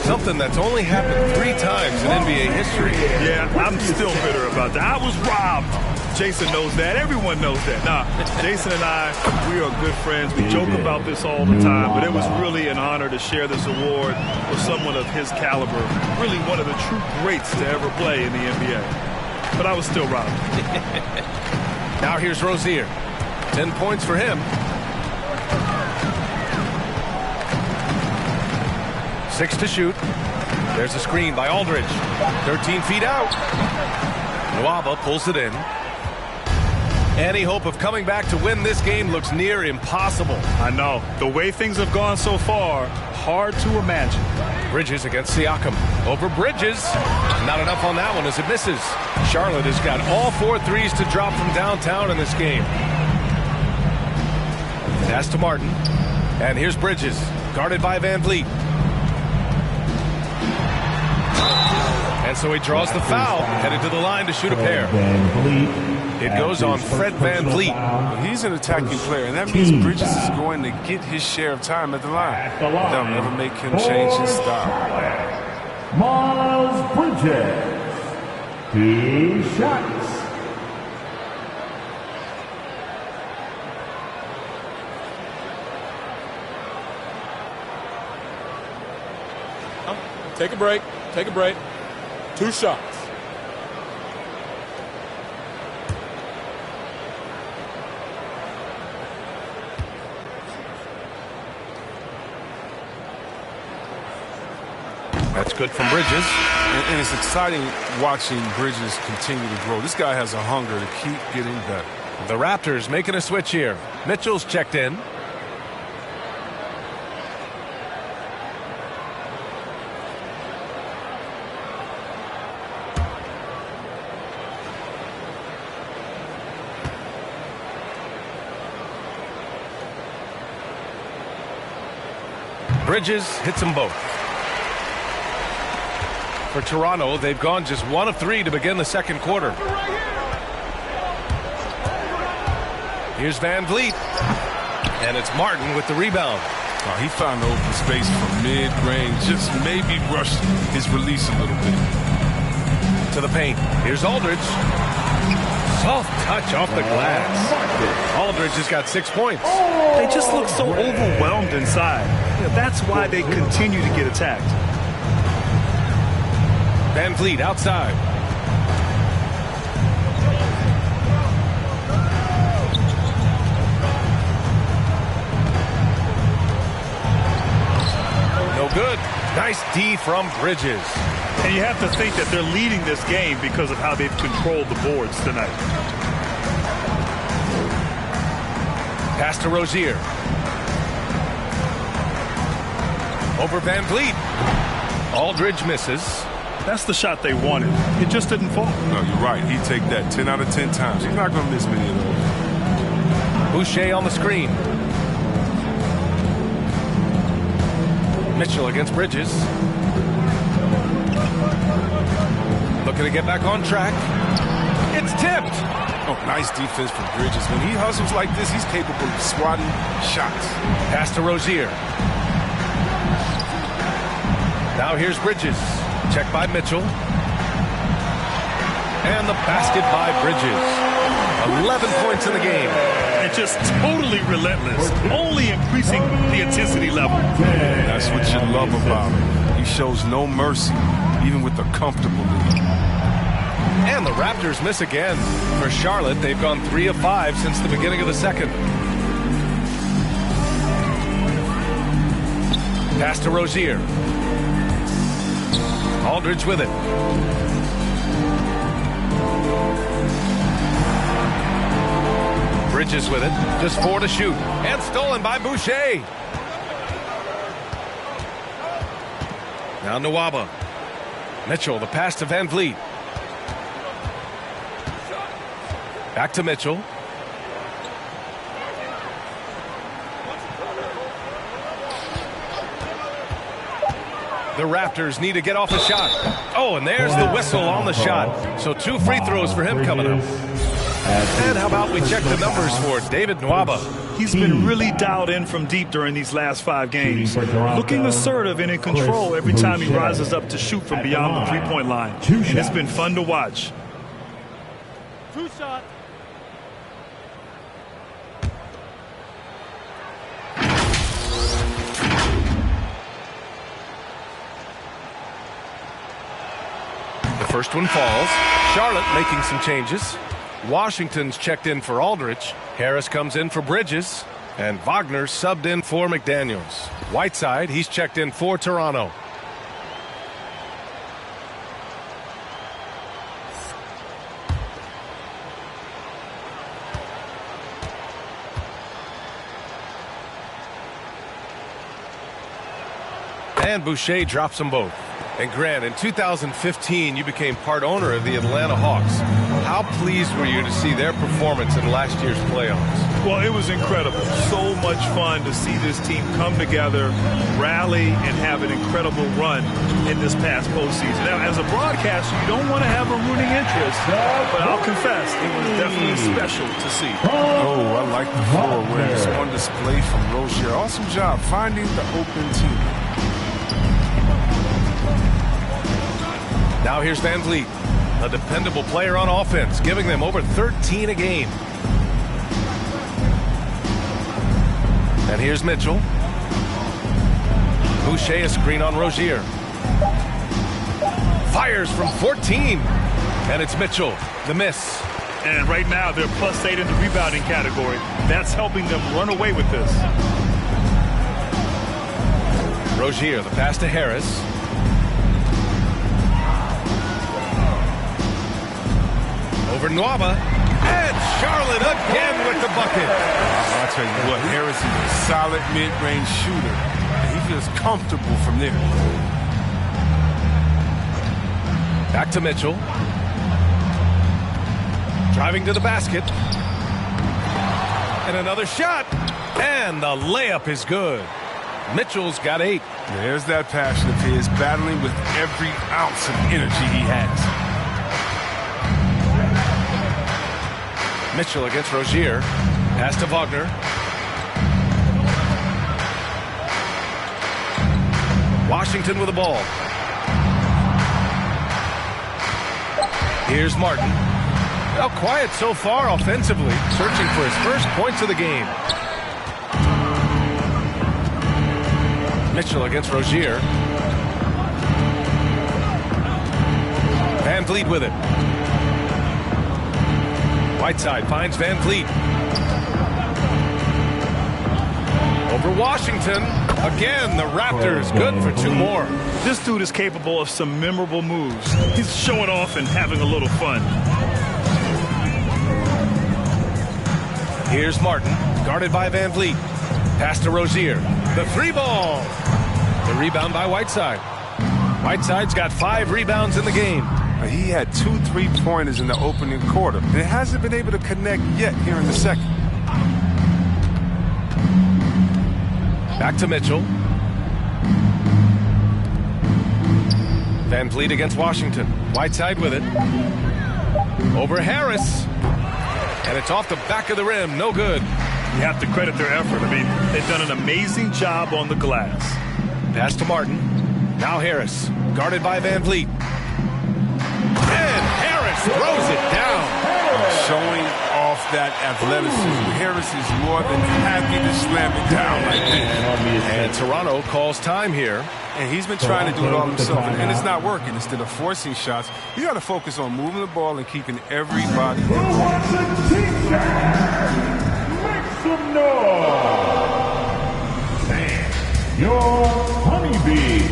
Something that's only happened 3 times in NBA history. Yeah, I'm still bitter about that. I was robbed. Jason knows that. Everyone knows that. Nah, Jason and I, we are good friends. We joke about this all the time, but it was really an honor to share this award with someone of his caliber. Really one of the true greats to ever play in the NBA. But I was still robbed. Now here's Rozier. 10 points for him. 6 to shoot. There's a screen by Aldridge. 13 feet out. Nwaba pulls it in. Any hope of coming back to win this game looks near impossible. I know. The way things have gone so far, hard to imagine. Bridges against Siakam. Over Bridges. Not enough on that one as it misses. Charlotte has got all 4 threes to drop from downtown in this game. Pass to Martin. And here's Bridges. Guarded by Van Vliet. And so he draws the foul. Headed to the line to shoot a pair. It goes on Fred Van Vliet. He's an attacking player, and that means Bridges is going to get his share of time at the line. They'll never make him change his style. Miles Bridges, 2 shots. Take a break. Take a break. 2 shots. That's good from Bridges. And it's exciting watching Bridges continue to grow. This guy has a hunger to keep getting better. The Raptors making a switch here. Mitchell's checked in. Bridges hits them both. For Toronto, they've gone just 1 of 3 to begin the second quarter. Here's Van Vliet. And it's Martin with the rebound. Oh, he found the open space from mid-range. Just maybe rushed his release a little bit. To the paint. Here's Aldridge. Soft touch off the glass. Aldridge has got 6 points. They just look so overwhelmed inside. That's why they continue to get attacked. Van Vliet outside. No good. Nice D from Bridges. And you have to think that they're leading this game because of how they've controlled the boards tonight. Pass to Rozier. Over Van Vliet. Aldridge misses. That's the shot they wanted. It just didn't fall. No, you're right. He'd take that 10 out of 10 times. He's not going to miss many of those. Boucher on the screen. Mitchell against Bridges. Looking to get back on track. It's tipped. Oh, nice defense from Bridges. When he hustles like this, he's capable of swatting shots. Pass to Rozier. Now here's Bridges. Checked by Mitchell. And the basket by Bridges. 11 points in the game. And just totally relentless. Only increasing the intensity level. That's what you love about him. He shows no mercy, even with a comfortable lead. And the Raptors miss again. For Charlotte, they've gone 3 of 5 since the beginning of the second. Pass to Rozier. Aldridge with it. Bridges with it. Just 4 to shoot. And stolen by Boucher. Now Nwaba. Mitchell, the pass to Van Vliet. Back to Mitchell. The Raptors need to get off a shot. Oh, and there's the whistle on the shot. So 2 free throws for him coming up. And how about we check the numbers for David Nwaba? He's been really dialed in from deep during these last 5 games. Looking assertive and in control every time he rises up to shoot from beyond the three-point line. And it's been fun to watch. 2 shots. The first one falls. Charlotte making some changes. Washington's checked in for Aldridge. Harris comes in for Bridges. And Wagner subbed in for McDaniels. Whiteside, he's checked in for Toronto. And Boucher drops them both. And Grant, in 2015, you became part owner of the Atlanta Hawks. How pleased were you to see their performance in last year's playoffs? Well, it was incredible. So much fun to see this team come together, rally, and have an incredible run in this past postseason. Now, as a broadcaster, you don't want to have a rooting interest, but I'll confess, it was definitely special to see. Oh, I like the floor where it's on display from Rozier. Awesome job finding the open team. Now here's Van Vliet, a dependable player on offense, giving them over 13 a game. And here's Mitchell. Boucher a screen on Rozier. Fires from 14. And it's Mitchell, the miss. And right now they're +8 in the rebounding category. That's helping them run away with this. Rozier, the pass to Harris. Over Nwaba, and Charlotte again with the bucket. I'll tell you what, Harris is a solid mid-range shooter. And he feels comfortable from there. Back to Mitchell. Driving to the basket. And another shot. And the layup is good. Mitchell's got 8. There's that passion of his, battling with every ounce of energy he has. Mitchell against Rozier. Pass to Wagner. Washington with the ball. Here's Martin. Well, quiet so far offensively, searching for his first points of the game. Mitchell against Rozier. Van Vliet with it. Whiteside finds Van Vliet. Over Washington. Again, the Raptors good for 2 more. This dude is capable of some memorable moves. He's showing off and having a little fun. Here's Martin, guarded by Van Vliet. Pass to Rozier. The 3-ball. The rebound by Whiteside. Whiteside's got 5 rebounds in the game. He had 2 3-pointers in the opening quarter, and it hasn't been able to connect yet here in the second. Back to Mitchell. Van Vliet against Washington. Whiteside with it. Over Harris. And it's off the back of the rim. No good. You have to credit their effort. I mean, they've done an amazing job on the glass. Pass to Martin. Now Harris, guarded by Van Vliet. And Harris throws it down. Showing off that athleticism. Harris is more than happy to slam it down like this. And Toronto calls time here. And he's been trying to do it all himself, and it's not working. Instead of forcing shots, you got to focus on moving the ball and keeping everybody. Make some noise. And your honeybee.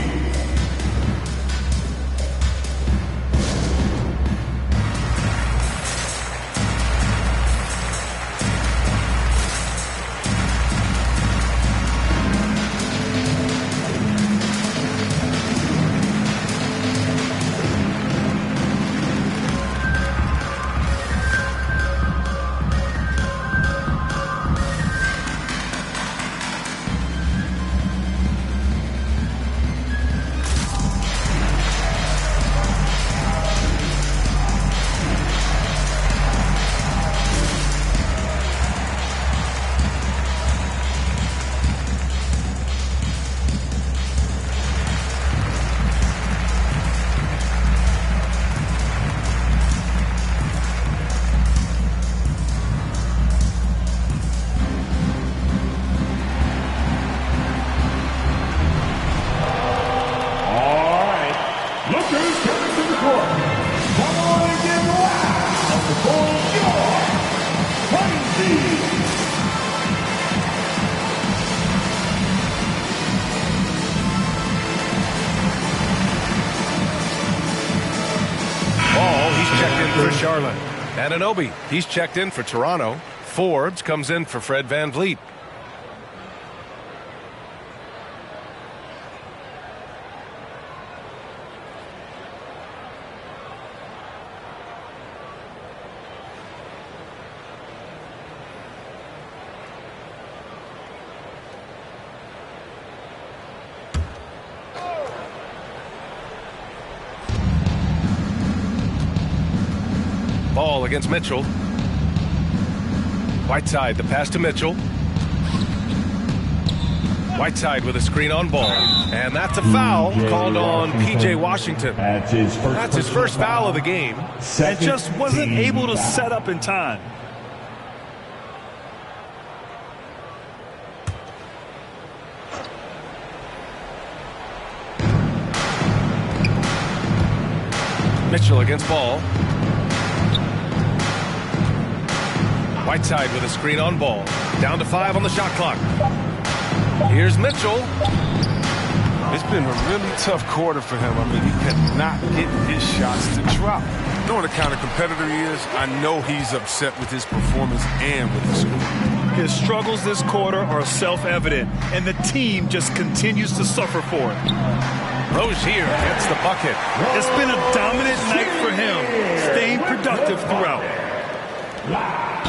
for Charlotte. Anunoby, he's checked in for Toronto. Forbes comes in for Fred VanVleet. Ball against Mitchell. Whiteside, the pass to Mitchell. Whiteside with a screen on ball. And that's a foul called on P.J. Washington. That's his first foul of the game. And just wasn't able to set up in time. Mitchell against ball. Whiteside with a screen on ball. Down to 5 on the shot clock. Here's Mitchell. It's been a really tough quarter for him. I mean, he cannot get his shots to drop. Knowing the kind of competitor he is, I know he's upset with his performance and with the score. His struggles this quarter are self-evident, and the team just continues to suffer for it. Rozier gets the bucket. It's been a dominant night for him, staying productive throughout.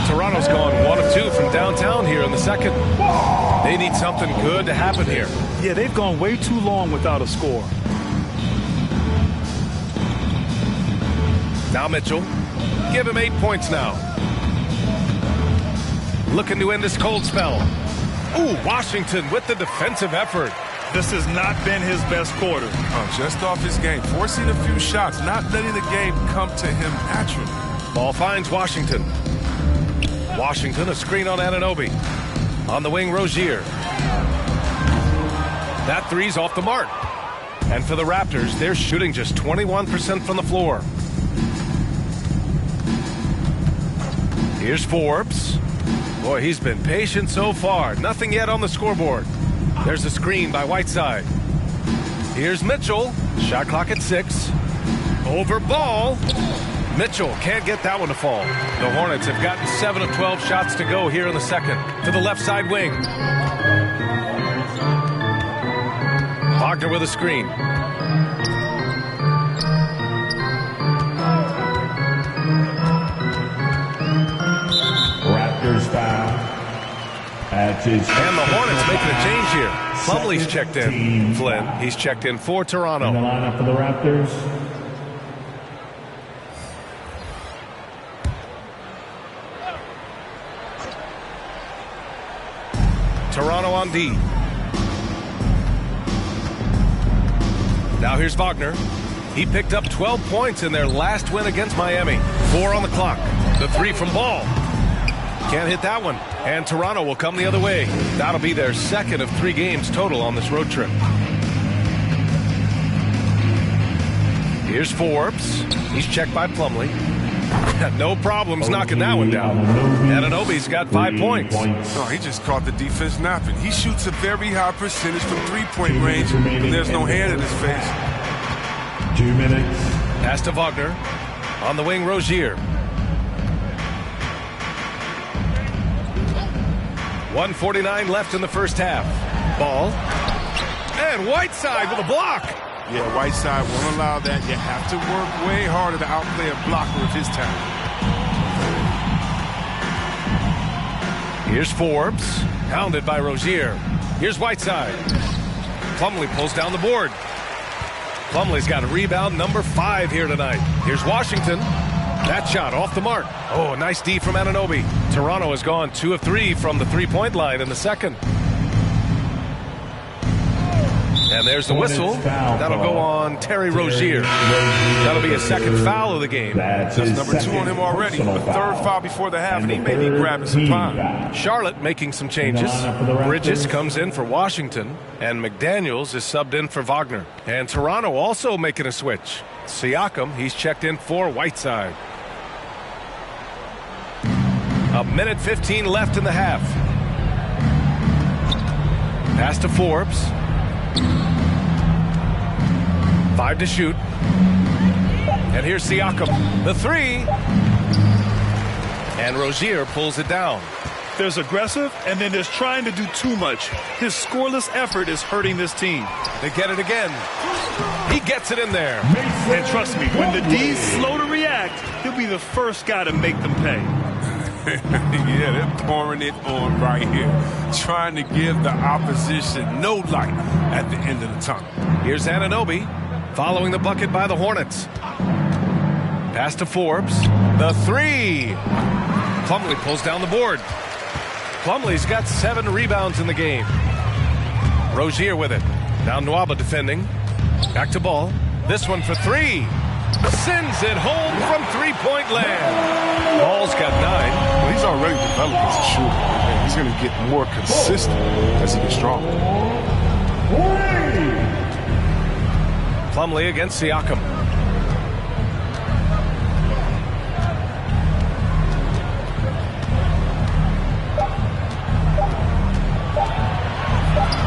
Toronto's gone 1 of 2 from downtown here in the second. They need something good to happen here. Yeah, they've gone way too long without a score. Now Mitchell. Give him 8 points now. Looking to end this cold spell. Ooh, Washington with the defensive effort. This has not been his best quarter. Just off his game. Forcing a few shots, not letting the game come to him naturally. Ball finds Washington. Washington, a screen on Anunoby. On the wing, Rozier. That three's off the mark. And for the Raptors, they're shooting just 21% from the floor. Here's Forbes. Boy, he's been patient so far. Nothing yet on the scoreboard. There's a screen by Whiteside. Here's Mitchell. Shot clock at 6. Over ball. Mitchell can't get that one to fall. The Hornets have gotten 7 of 12 shots to go here in the second. To the left side wing. Wagner with a screen. Raptors foul. And the Hornets making a change here. Plumlee's checked in. Flynn, he's checked in for Toronto. In the lineup for the Raptors. Toronto on D. Now here's Wagner. He picked up 12 points in their last win against Miami. 4 on the clock. The 3 from ball. Can't hit that one. And Toronto will come the other way. That'll be their second of 3 games total on this road trip. Here's Forbes. He's checked by Plumlee. No problems knocking that one down. Anunoby's got 5 points. Oh, he just caught the defense napping. He shoots a very high percentage from three-point range, but there's no hand in his face. 2 minutes. Pass to Wagner. On the wing, Rozier. 1:49 left in the first half. Ball. And Whiteside with a block. Yeah, Whiteside won't allow that. You have to work way harder to outplay a blocker of his talent. Here's Forbes. Pounded by Rozier. Here's Whiteside. Plumlee pulls down the board. Plumlee's got a rebound number 5 here tonight. Here's Washington. That shot off the mark. Oh, nice D from Anunoby. Toronto has gone 2 of 3 from the three-point line in the second. And there's the whistle. That'll go on Terry Rozier. That'll be his second foul of the game. That's number 2 on him already. The third foul before the half, and he may be grabbing some time. Charlotte making some changes. Bridges comes in for Washington, and McDaniels is subbed in for Wagner. And Toronto also making a switch. Siakam, he's checked in for Whiteside. 1:15 left in the half. Pass to Forbes. 5 to shoot. And here's Siakam. The three. And Rozier pulls it down. There's aggressive, and then there's trying to do too much. His scoreless effort is hurting this team. They get it again. He gets it in there. And trust me, when the D's slow to react, he'll be the first guy to make them pay. Yeah, they're pouring it on right here. Trying to give the opposition no light at the end of the tunnel. Here's Anunoby following the bucket by the Hornets. Pass to Forbes. The three. Plumlee pulls down the board. Plumlee's got 7 rebounds in the game. Rozier with it. Now Nwaba defending. Back to Ball. This one for 3. Sends it home from three-point land. Ball's got 9. Well, he's already developed as a shooter. And he's going to get more consistent as he gets stronger. Plumlee against Siakam.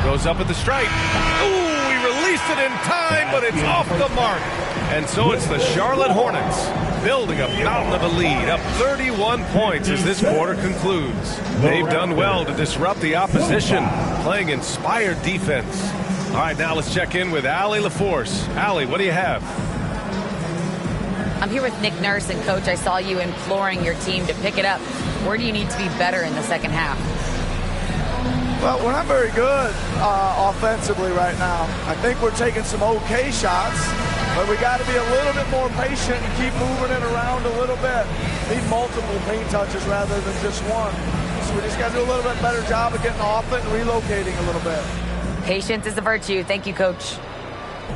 Goes up at the stripe. Ooh, he released it in time, but it's off the mark. And so it's the Charlotte Hornets building a mountain of a lead, up 31 points as this quarter concludes. They've done well to disrupt the opposition, playing inspired defense. All right, now let's check in with Allie LaForce. Allie, what do you have? I'm here with Nick Nurse, and Coach, I saw you imploring your team to pick it up. Where do you need to be better in the second half? Well, we're not very good offensively right now. I think we're taking some okay shots, but we got to be a little bit more patient and keep moving it around a little bit. Need multiple paint touches rather than just one. So we just got to do a little bit better job of getting off it and relocating a little bit. Patience is a virtue. Thank you, Coach.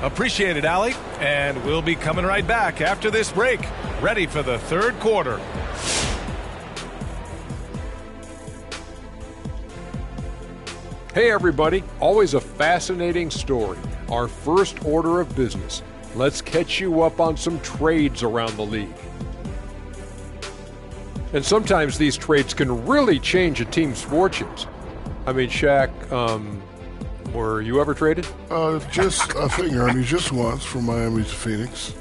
Appreciate it, Allie. And we'll be coming right back after this break, ready for the third quarter. Hey everybody, always a fascinating story. Our first order of business. Let's catch you up on some trades around the league. And sometimes these trades can really change a team's fortunes. I mean, Shaq, were you ever traded? Just, I think, Ernie, just once from Miami to Phoenix.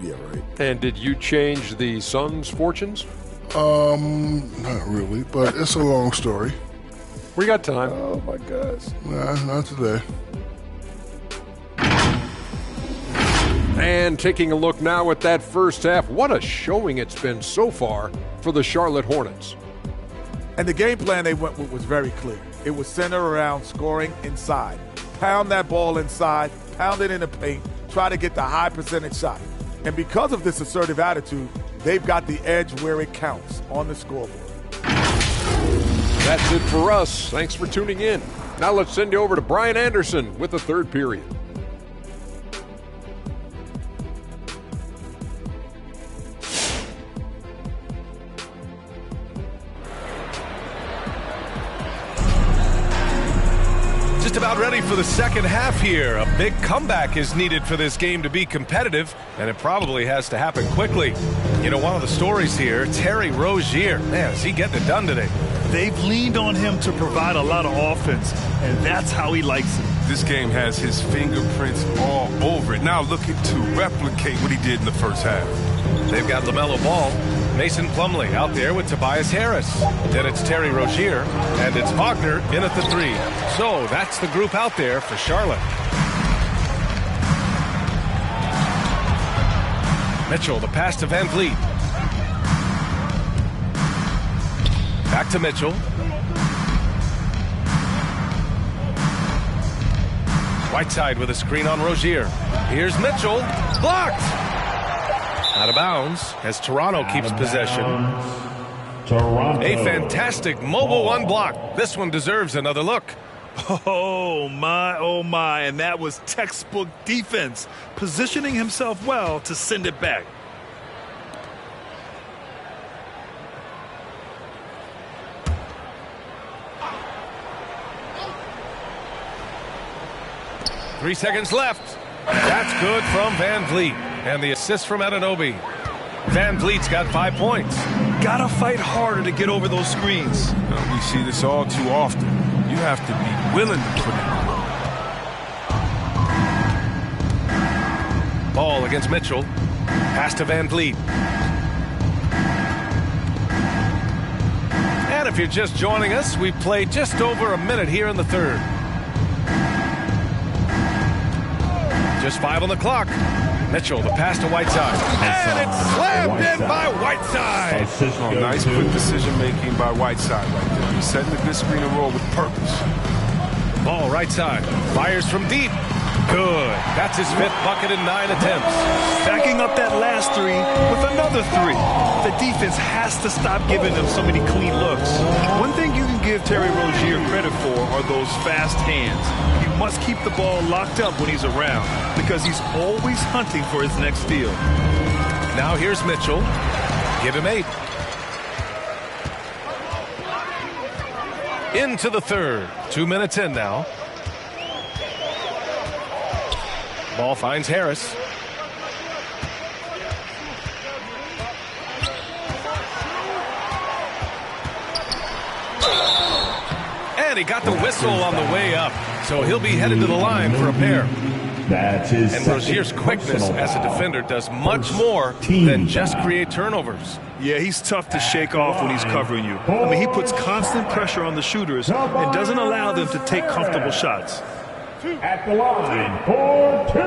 Yeah, right. And did you change the Suns' fortunes? Not really, but it's a long story. We got time. Oh, my gosh. Nah, not today. And taking a look now at that first half, what a showing it's been so far for the Charlotte Hornets. And the game plan they went with was very clear. It was centered around scoring inside. Pound that ball inside, pound it in the paint, try to get the high percentage shot. And because of this assertive attitude, they've got the edge where it counts on the scoreboard. That's it for us. Thanks for tuning in. Now let's send you over to Brian Anderson with the third period. Just about ready for the second half here. A big comeback is needed for this game to be competitive, and it probably has to happen quickly. You know, one of the stories here, Terry Rozier. Man, is he getting it done today? They've leaned on him to provide a lot of offense, and that's how he likes it. This game has his fingerprints all over it. Now looking to replicate what he did in the first half. They've got LaMelo Ball, Mason Plumlee out there with Tobias Harris. Then it's Terry Rozier, and it's Wagner in at the 3. So that's the group out there for Charlotte. Mitchell, the pass to Van Vliet. Back to Mitchell. Whiteside with a screen on Rozier. Here's Mitchell. Blocked! Out of bounds as Toronto keeps possession. Toronto. A fantastic mobile one block. This one deserves another look. Oh my, and that was textbook defense, positioning himself well to send it back. Three seconds left. That's good from Van Vliet. And the assist from Anunoby. Van Vliet's got 5 points. Gotta fight harder to get over those screens. We see this all too often. You have to be willing to put it on. Ball against Mitchell. Pass to Van Vliet. And if you're just joining us, we played just over a minute here in the third. Just 5 on the clock. Mitchell, the pass to Whiteside. And it's slammed in by Whiteside. Oh, nice quick decision-making by Whiteside right there. He's setting a good screen and roll with purpose. Ball right side. Fires from deep. Good. That's his 5th bucket in 9 attempts. Backing up that last 3 with another 3. The defense has to stop giving them so many clean looks. One thing you can give Terry Rozier credit for are those fast hands. You must keep the ball locked up when he's around because he's always hunting for his next steal. Now here's Mitchell. Give him 8. Into the third. 2 minutes in now. Ball finds Harris. And he got the whistle on the way up, so he'll be headed to the line for a pair. And Rozier's quickness as a defender does much more than just create turnovers. Yeah, he's tough to shake off when he's covering you. I mean, he puts constant pressure on the shooters and doesn't allow them to take comfortable shots. At the line for 2.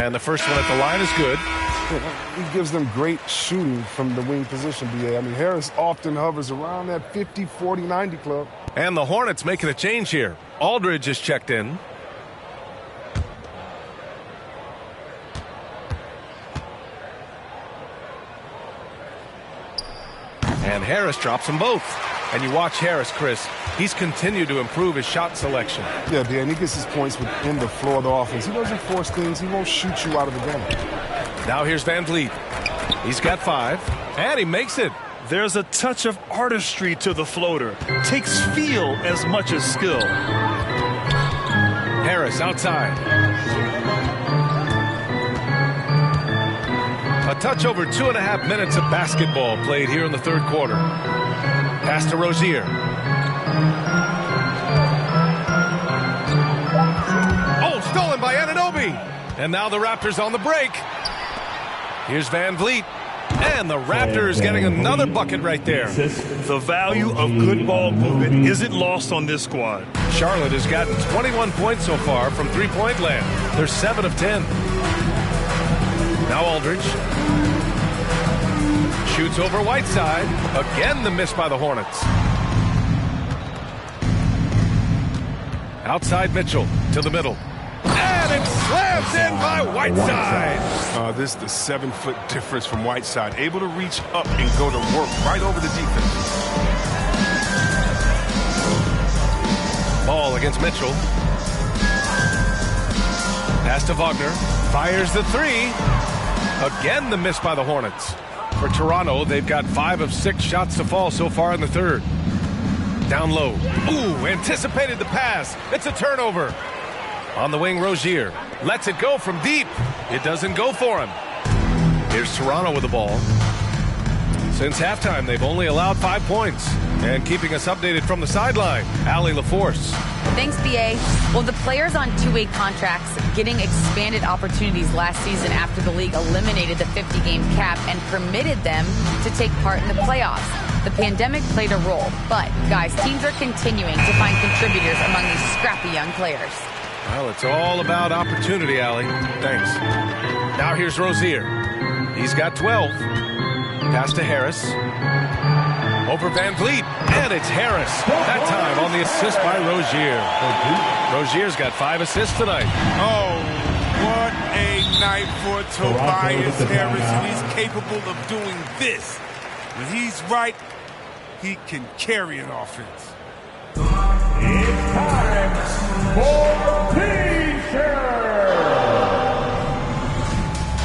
And the first one at the line is good. He gives them great shooting from the wing position, BA. I mean, Harris often hovers around that 50, 40, 90 club. And the Hornets making a change here. Aldridge is checked in. And Harris drops them both. And you watch Harris, Chris. He's continued to improve his shot selection. Yeah, Dan, he gets his points within the floor of the offense. He doesn't force things. He won't shoot you out of the game. Now here's Van Vliet. He's got 5. And he makes it. There's a touch of artistry to the floater. Takes feel as much as skill. Harris outside. A touch over 2.5 minutes of basketball played here in the third quarter. Pass to Rozier. Oh, stolen by Anunoby. And now the Raptors on the break. Here's Van Vliet. And the Raptors getting another bucket right there. The value of good ball movement isn't lost on this squad. Charlotte has gotten 21 points so far from three-point land. They're 7 of 10. Now Aldridge. Shoots over Whiteside. Again the miss by the Hornets. Outside Mitchell to the middle. And it slams in by Whiteside. This is the 7-foot difference from Whiteside. Able to reach up and go to work right over the defense. Ball against Mitchell. Pass to Wagner. Fires the 3. Again the miss by the Hornets. For Toronto, they've got 5 of 6 shots to fall so far in the third. Down low. Ooh, anticipated the pass. It's a turnover. On the wing, Rozier lets it go from deep. It doesn't go for him. Here's Toronto with the ball. Since halftime, they've only allowed 5 points. And keeping us updated from the sideline, Allie LaForce. Thanks, BA. Well, the players on two-way contracts getting expanded opportunities last season after the league eliminated the 50-game cap and permitted them to take part in the playoffs. The pandemic played a role, but, guys, teams are continuing to find contributors among these scrappy young players. Well, it's all about opportunity, Allie. Thanks. Now here's Rozier. He's got 12. Pass to Harris. Over Van Vliet. And it's Harris. That time on the assist by Rozier. Rozier's got 5 assists tonight. Oh, what a night for Tobias Harris. He's capable of doing this. When he's right, he can carry an offense. It's time for T-shirt.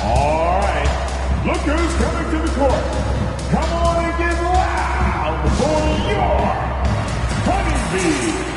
All right, look who's coming to the court. Come on and get loud for your Honeybee.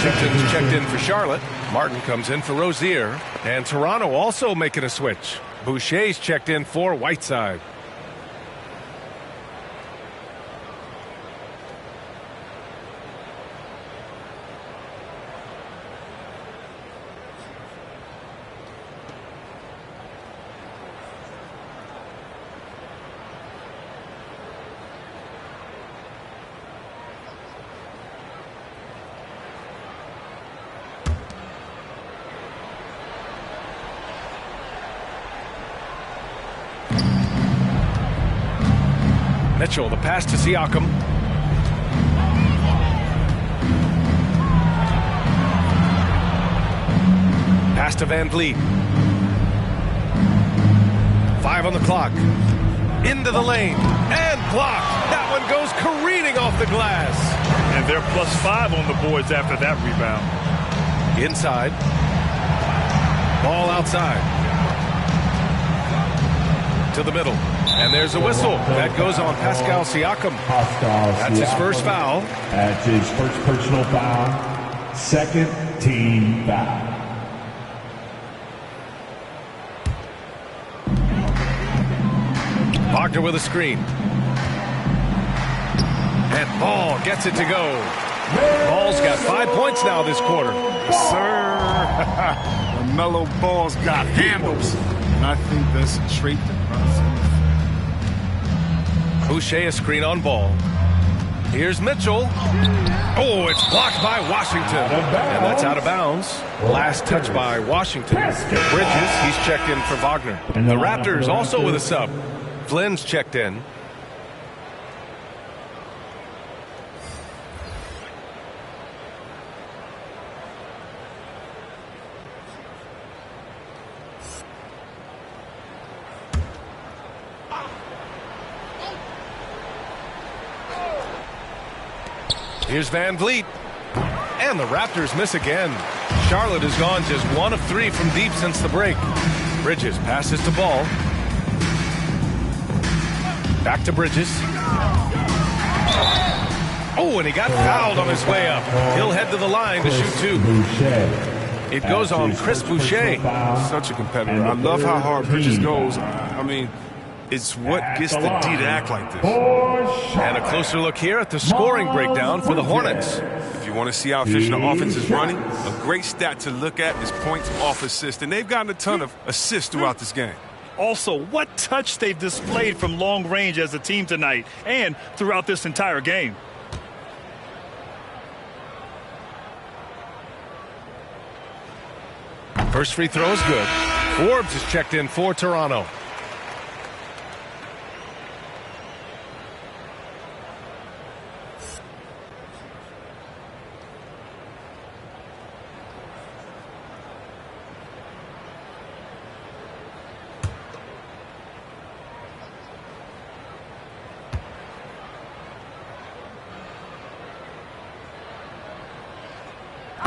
Washington's checked in for Charlotte. Martin comes in for Rozier. And Toronto also making a switch. Boucher's checked in for Whiteside. Mitchell, the pass to Siakam. Pass to Van Vliet. 5 on the clock. Into the lane. And blocked. That one goes careening off the glass. And they're +5 on the boards after that rebound. Inside. Ball outside. To the middle. And there's a whistle. That goes on Pascal Siakam. That's his first foul. That's his first personal foul. Second team foul. Wagner with a screen. And Ball gets it to go. Ball's got 5 points now this quarter. Sir, the mellow Ball's got handles. And I think that's a trait that runs him. Boucher a screen on Ball. Here's Mitchell. Oh, it's blocked by Washington. And that's out of bounds. Last touch by Washington. Bridges, he's checked in for Wagner. The Raptors also with a sub. Flynn's checked in. Here's Van Vliet. And the Raptors miss again. Charlotte has gone just 1 of 3 from deep since the break. Bridges passes to Ball. Back to Bridges. Oh, and he got fouled on his way up. He'll head to the line to shoot 2. It goes on Chris Boucher. Such a competitor. I love how hard Bridges goes. I mean, it's what gets the D to act like this. And a closer look here at the scoring breakdown for the Hornets. If you want to see how efficient the offense is running, a great stat to look at is points off assist. And they've gotten a ton of assists throughout this game. Also, what touch they've displayed from long range as a team tonight and throughout this entire game. First free throw is good. Forbes is checked in for Toronto.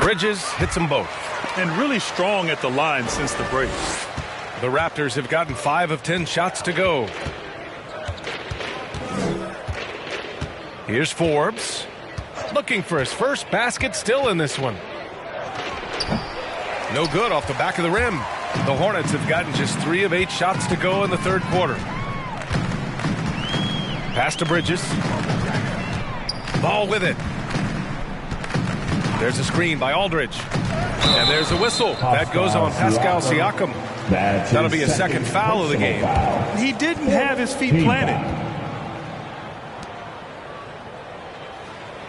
Bridges hits them both. And really strong at the line since the break. The Raptors have gotten 5 of 10 shots to go. Here's Forbes. Looking for his first basket, still in this one. No good off the back of the rim. The Hornets have gotten just 3 of 8 shots to go in the third quarter. Pass to Bridges. Ball with it. There's a screen by Aldridge. And there's a whistle. That goes on Pascal Siakam. That'll be a second foul of the game. He didn't have his feet planted.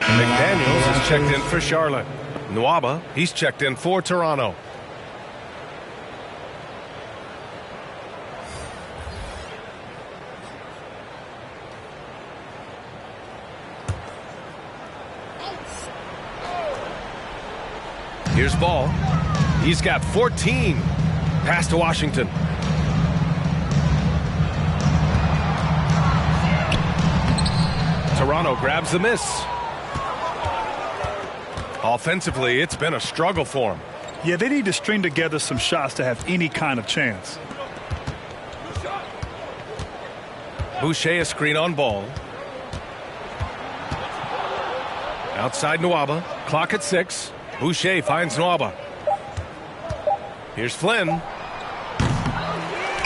McDaniels is checked in for Charlotte. Nwaba, he's checked in for Toronto. Here's Ball. He's got 14. Pass to Washington. Toronto grabs the miss. Offensively, it's been a struggle for him. Yeah, they need to string together some shots to have any kind of chance. Boucher a screen on Ball. Outside Nwaba. Clock at 6. Boucher finds Nwaba. Here's Flynn.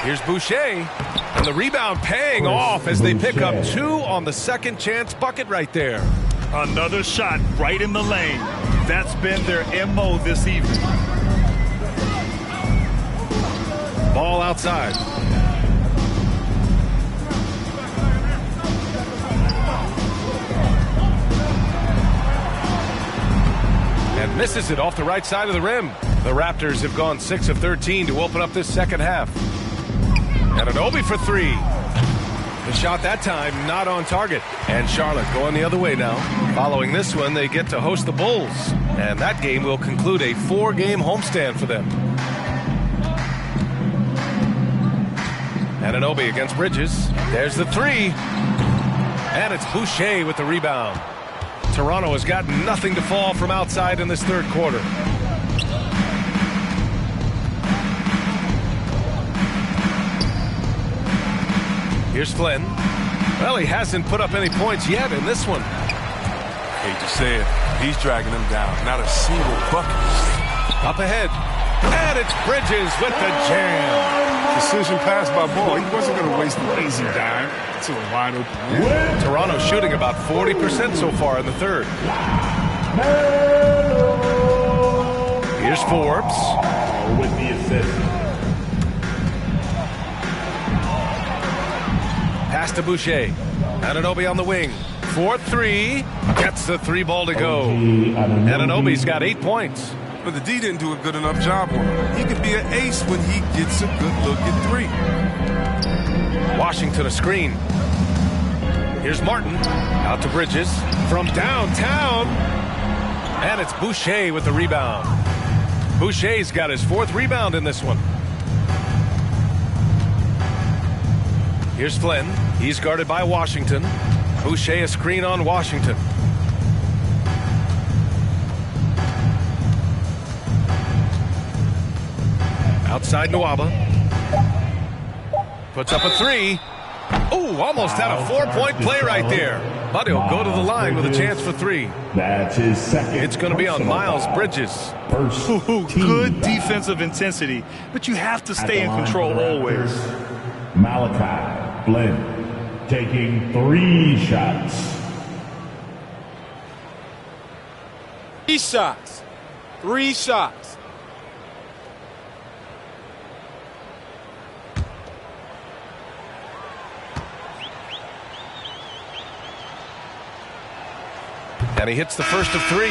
Here's Boucher. And the rebound paying off as they pick up 2 on the second chance bucket right there. Another shot right in the lane. That's been their MO this evening. Ball outside. And misses it off the right side of the rim. The Raptors have gone 6 of 13 to open up this second half. And Anunoby for 3. The shot that time not on target. And Charlotte going the other way now. Following this one, they get to host the Bulls. And that game will conclude a 4-game homestand for them. Anunoby against Bridges. There's the 3. And it's Boucher with the rebound. Toronto has got nothing to fall from outside in this third quarter. Here's Flynn. Well, he hasn't put up any points yet in this one. Hate to say it, he's dragging them down. Not a single bucket. Up ahead. And it's Bridges with the jam. Decision pass by Ball. He wasn't going to waste an easy dime to a wide open rim. Toronto shooting about 40% so far in the third. Here's Forbes. With the assist. Pass to Boucher. Anunoby on the wing. 4-3. Gets the 3-ball to go. Anunoby's got 8 points. But the D didn't do a good enough job on him. He could be an ace when he gets a good look at 3. Washington a screen. Here's Martin. Out to Bridges. From downtown. And it's Boucher with the rebound. Boucher's got his 4th rebound in this one. Here's Flynn. He's guarded by Washington. Boucher a screen on Washington. Outside Nwaba. Puts up a 3. Oh, almost had a 4-point play right there. But he'll go to the line with a chance for 3. That's his second. It's going to be on Miles Bridges. Good defensive intensity, but you have to stay in control always. Malachi Flynn taking 3 shots. 3 shots. 3 shots. And he hits the first of 3.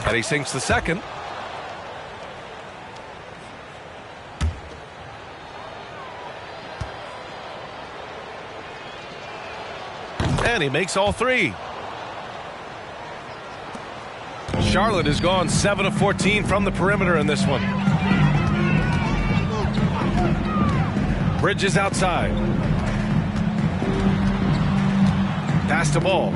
And he sinks the second. And he makes all 3. Charlotte has gone 7 of 14 from the perimeter in this one. Bridges outside. Pass to Ball.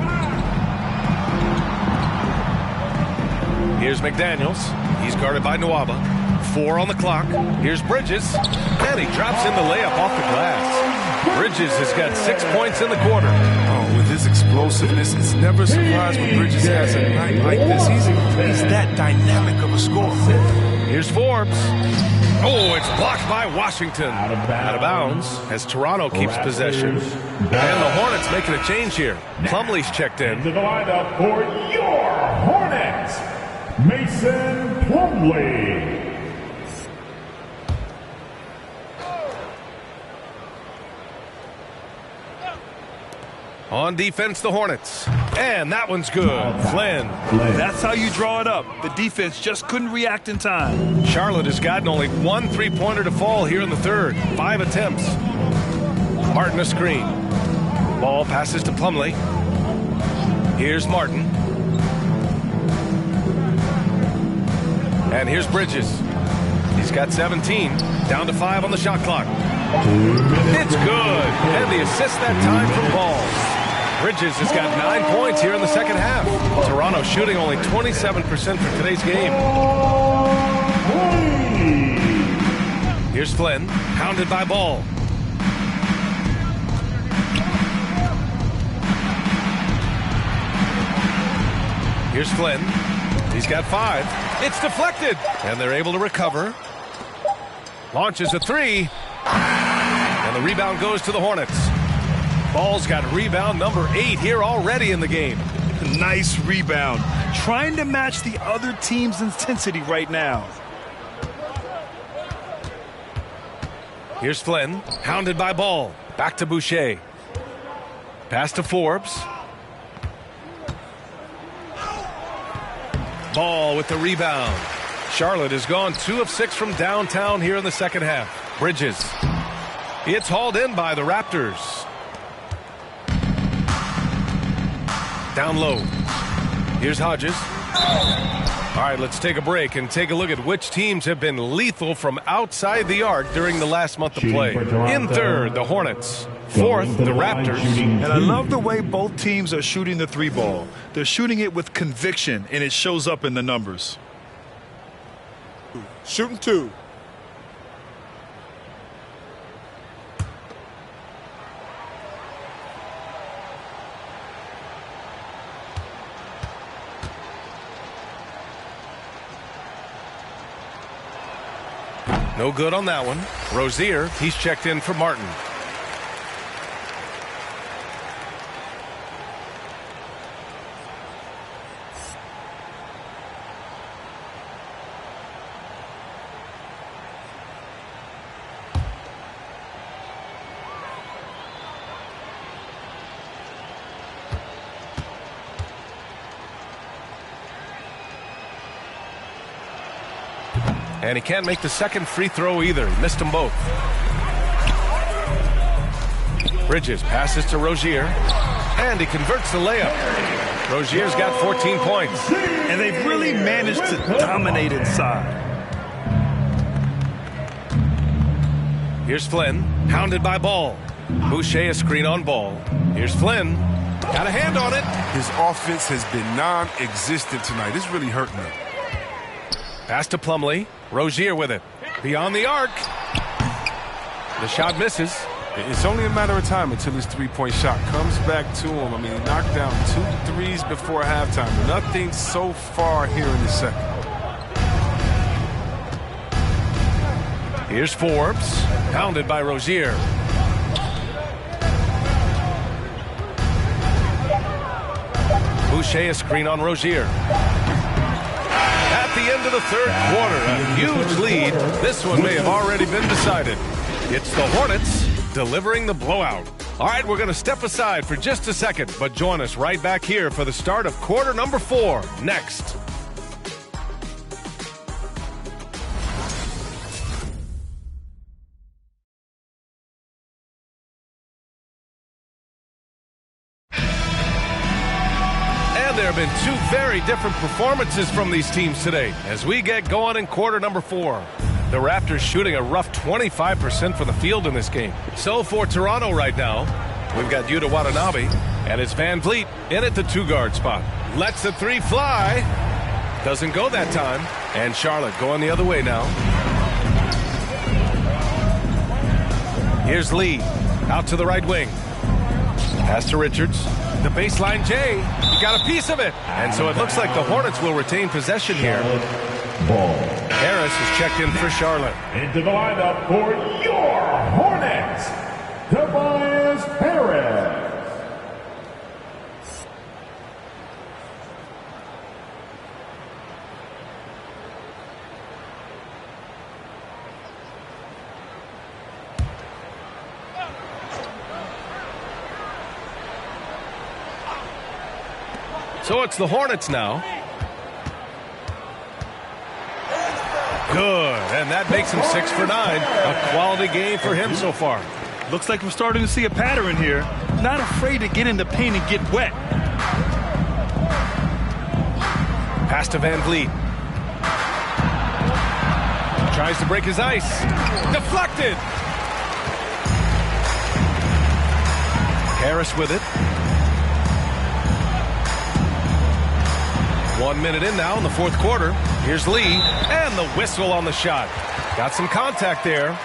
Here's McDaniels. He's guarded by Nwaba. 4 on the clock. Here's Bridges. And he drops in the layup off the glass. Bridges has got 6 points in the quarter. Oh, with his explosiveness, it's never a surprise when Bridges has a night like this. He's that dynamic of a scorer. Here's Forbes. Oh, it's blocked by Washington. Out of bounds as Toronto keeps possession. And the Hornets making a change here. Plumlee's checked in. To the lineup for your Hornets, Mason Plumlee. On defense, the Hornets. And that one's good. Flynn. That's how you draw it up. The defense just couldn't react in time. Charlotte has gotten only 1 3-pointer to fall here in the third. 5 attempts. Martin a screen. Ball passes to Plumlee. Here's Martin. And here's Bridges. He's got 17. Down to 5 on the shot clock. It's good. And the assist that time from Ball. Bridges has got 9 points here in the second half. Toronto shooting only 27% for today's game. Here's Flynn, pounded by Ball. Here's Flynn. He's got 5. It's deflected. And they're able to recover. Launches a 3. And the rebound goes to the Hornets. Ball's got rebound number 8 here already in the game. Nice rebound. Trying to match the other team's intensity right now. Here's Flynn, hounded by Ball. Back to Boucher. Pass to Forbes. Ball with the rebound. Charlotte has gone 2 of 6 from downtown here in the second half. Bridges. It's hauled in by the Raptors. Down low. Here's Hodges. All right, let's take a break and take a look at which teams have been lethal from outside the arc during the last month of play. In third, the Hornets. Fourth, the Raptors. And I love the way both teams are shooting the 3 ball. They're shooting it with conviction, and it shows up in the numbers. Shooting 2. No good on that one. Rozier, he's checked in for Martin. And he can't make the second free throw either. He missed them both. Bridges passes to Rozier. And he converts the layup. Rozier's got 14 points. And they've really managed to dominate inside. Here's Flynn, hounded by Ball. Boucher a screen on Ball. Here's Flynn. Got a hand on it. His offense has been non-existent tonight. It's really hurting him. Pass to Plumlee. Rozier with it. Beyond the arc. The shot misses. It's only a matter of time until his three-point shot comes back to him. I mean, he knocked down 2 threes before halftime. Nothing so far here in the second. Here's Forbes. Pounded by Rozier. Boucher a screen on Rozier. At the end of the third quarter, a huge lead. This one may have already been decided. It's the Hornets delivering the blowout. All right, we're going to step aside for just a second, but join us right back here for the start of quarter number 4 next. There have been 2 very different performances from these teams today as we get going in quarter number 4. The Raptors shooting a rough 25% from the field in this game. So for Toronto right now, we've got Yuta Watanabe, and it's Van Vliet in at the 2-guard spot. Lets the 3 fly. Doesn't go that time. And Charlotte going the other way now. Here's Lee out to the right wing. Pass to Richards. The baseline J. He got a piece of it. And so it looks like the Hornets will retain possession here. Ball. Harris is checked in for Charlotte. Into the lineup for your Hornets, Tobias Harris. So it's the Hornets now. Good, and that makes him 6 for 9. A quality game for him so far. Looks like we're starting to see a pattern here. Not afraid to get in the paint and get wet. Pass to Van Vliet. Tries to break his ice. Deflected. Harris with it. 1 minute in now in the fourth quarter. Here's Lee, and the whistle on the shot. Got some contact there.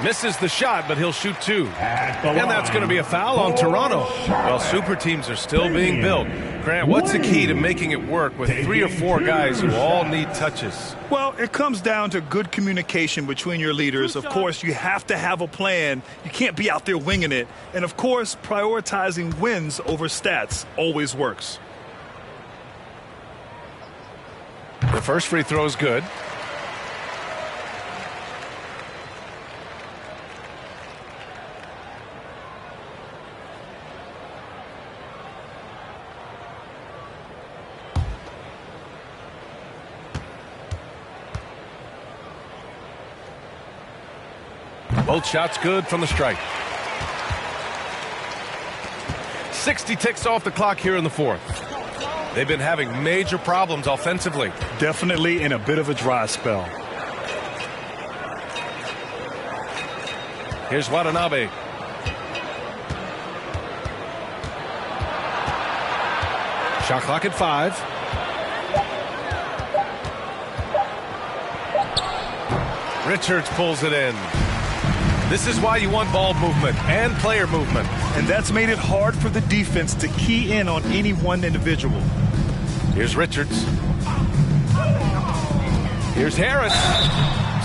Misses the shot, but he'll shoot two. And that's going to be a foul on Toronto. Well, super teams are still being built. Grant, what's the key to making it work with 3 or 4 guys who all need touches? Well, it comes down to good communication between your leaders. Of course, you have to have a plan. You can't be out there winging it. And, of course, prioritizing wins over stats always works. The first free throw is good. Both shots good from the strike. 60 ticks off the clock here in the fourth. They've been having major problems offensively. Definitely in a bit of a dry spell. Here's Watanabe. Shot clock at 5. Richards pulls it in. This is why you want ball movement and player movement. And that's made it hard for the defense to key in on any one individual. Here's Richards. Here's Harris.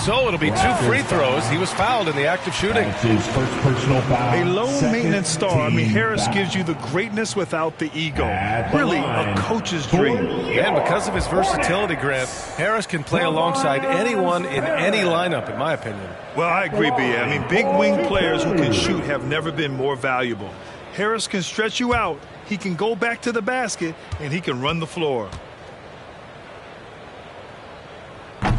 So it'll be 2 free throws. He was fouled in the act of shooting. His first personal foul. A low-maintenance star. I mean, Harris gives you the greatness without the ego. Really a coach's dream. And because of his versatility, Grant, Harris can play alongside anyone in any lineup, in my opinion. Well, I agree, B.A. I mean, big wing players who can shoot have never been more valuable. Harris can stretch you out. He can go back to the basket, and he can run the floor.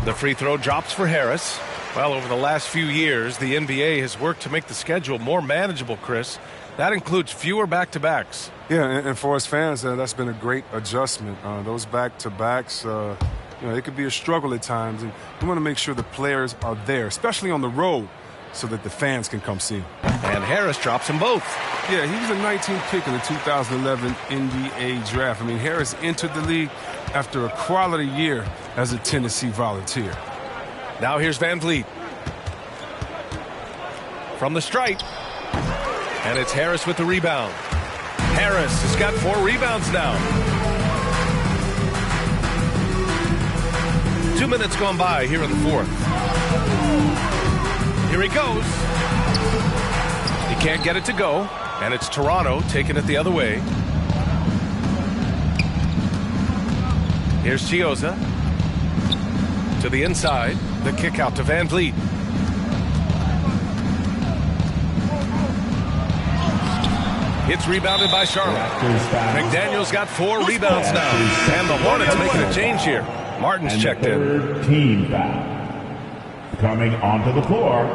The free throw drops for Harris. Well, over the last few years, the NBA has worked to make the schedule more manageable, Chris. That includes fewer back-to-backs. Yeah, and for us fans, that's been a great adjustment. Those back-to-backs, it could be a struggle at times, and we want to make sure the players are there, especially on the road, so that the fans can come see them. And Harris drops them both. Yeah, he was a 19th pick in the 2011 NBA draft. I mean, Harris entered the league after a quality year as a Tennessee Volunteer. Now here's Van Vliet. From the stripe. And it's Harris with the rebound. Harris has got 4 rebounds now. 2 minutes gone by here in the fourth. Here he goes. He can't get it to go. And it's Toronto taking it the other way. Here's Chioza. To the inside. The kick out to Van Vliet. It's rebounded by Charlotte. McDaniel's got 4 rebounds now. And the Hornets making a change here. Martin's checked in. Team foul. Coming onto the floor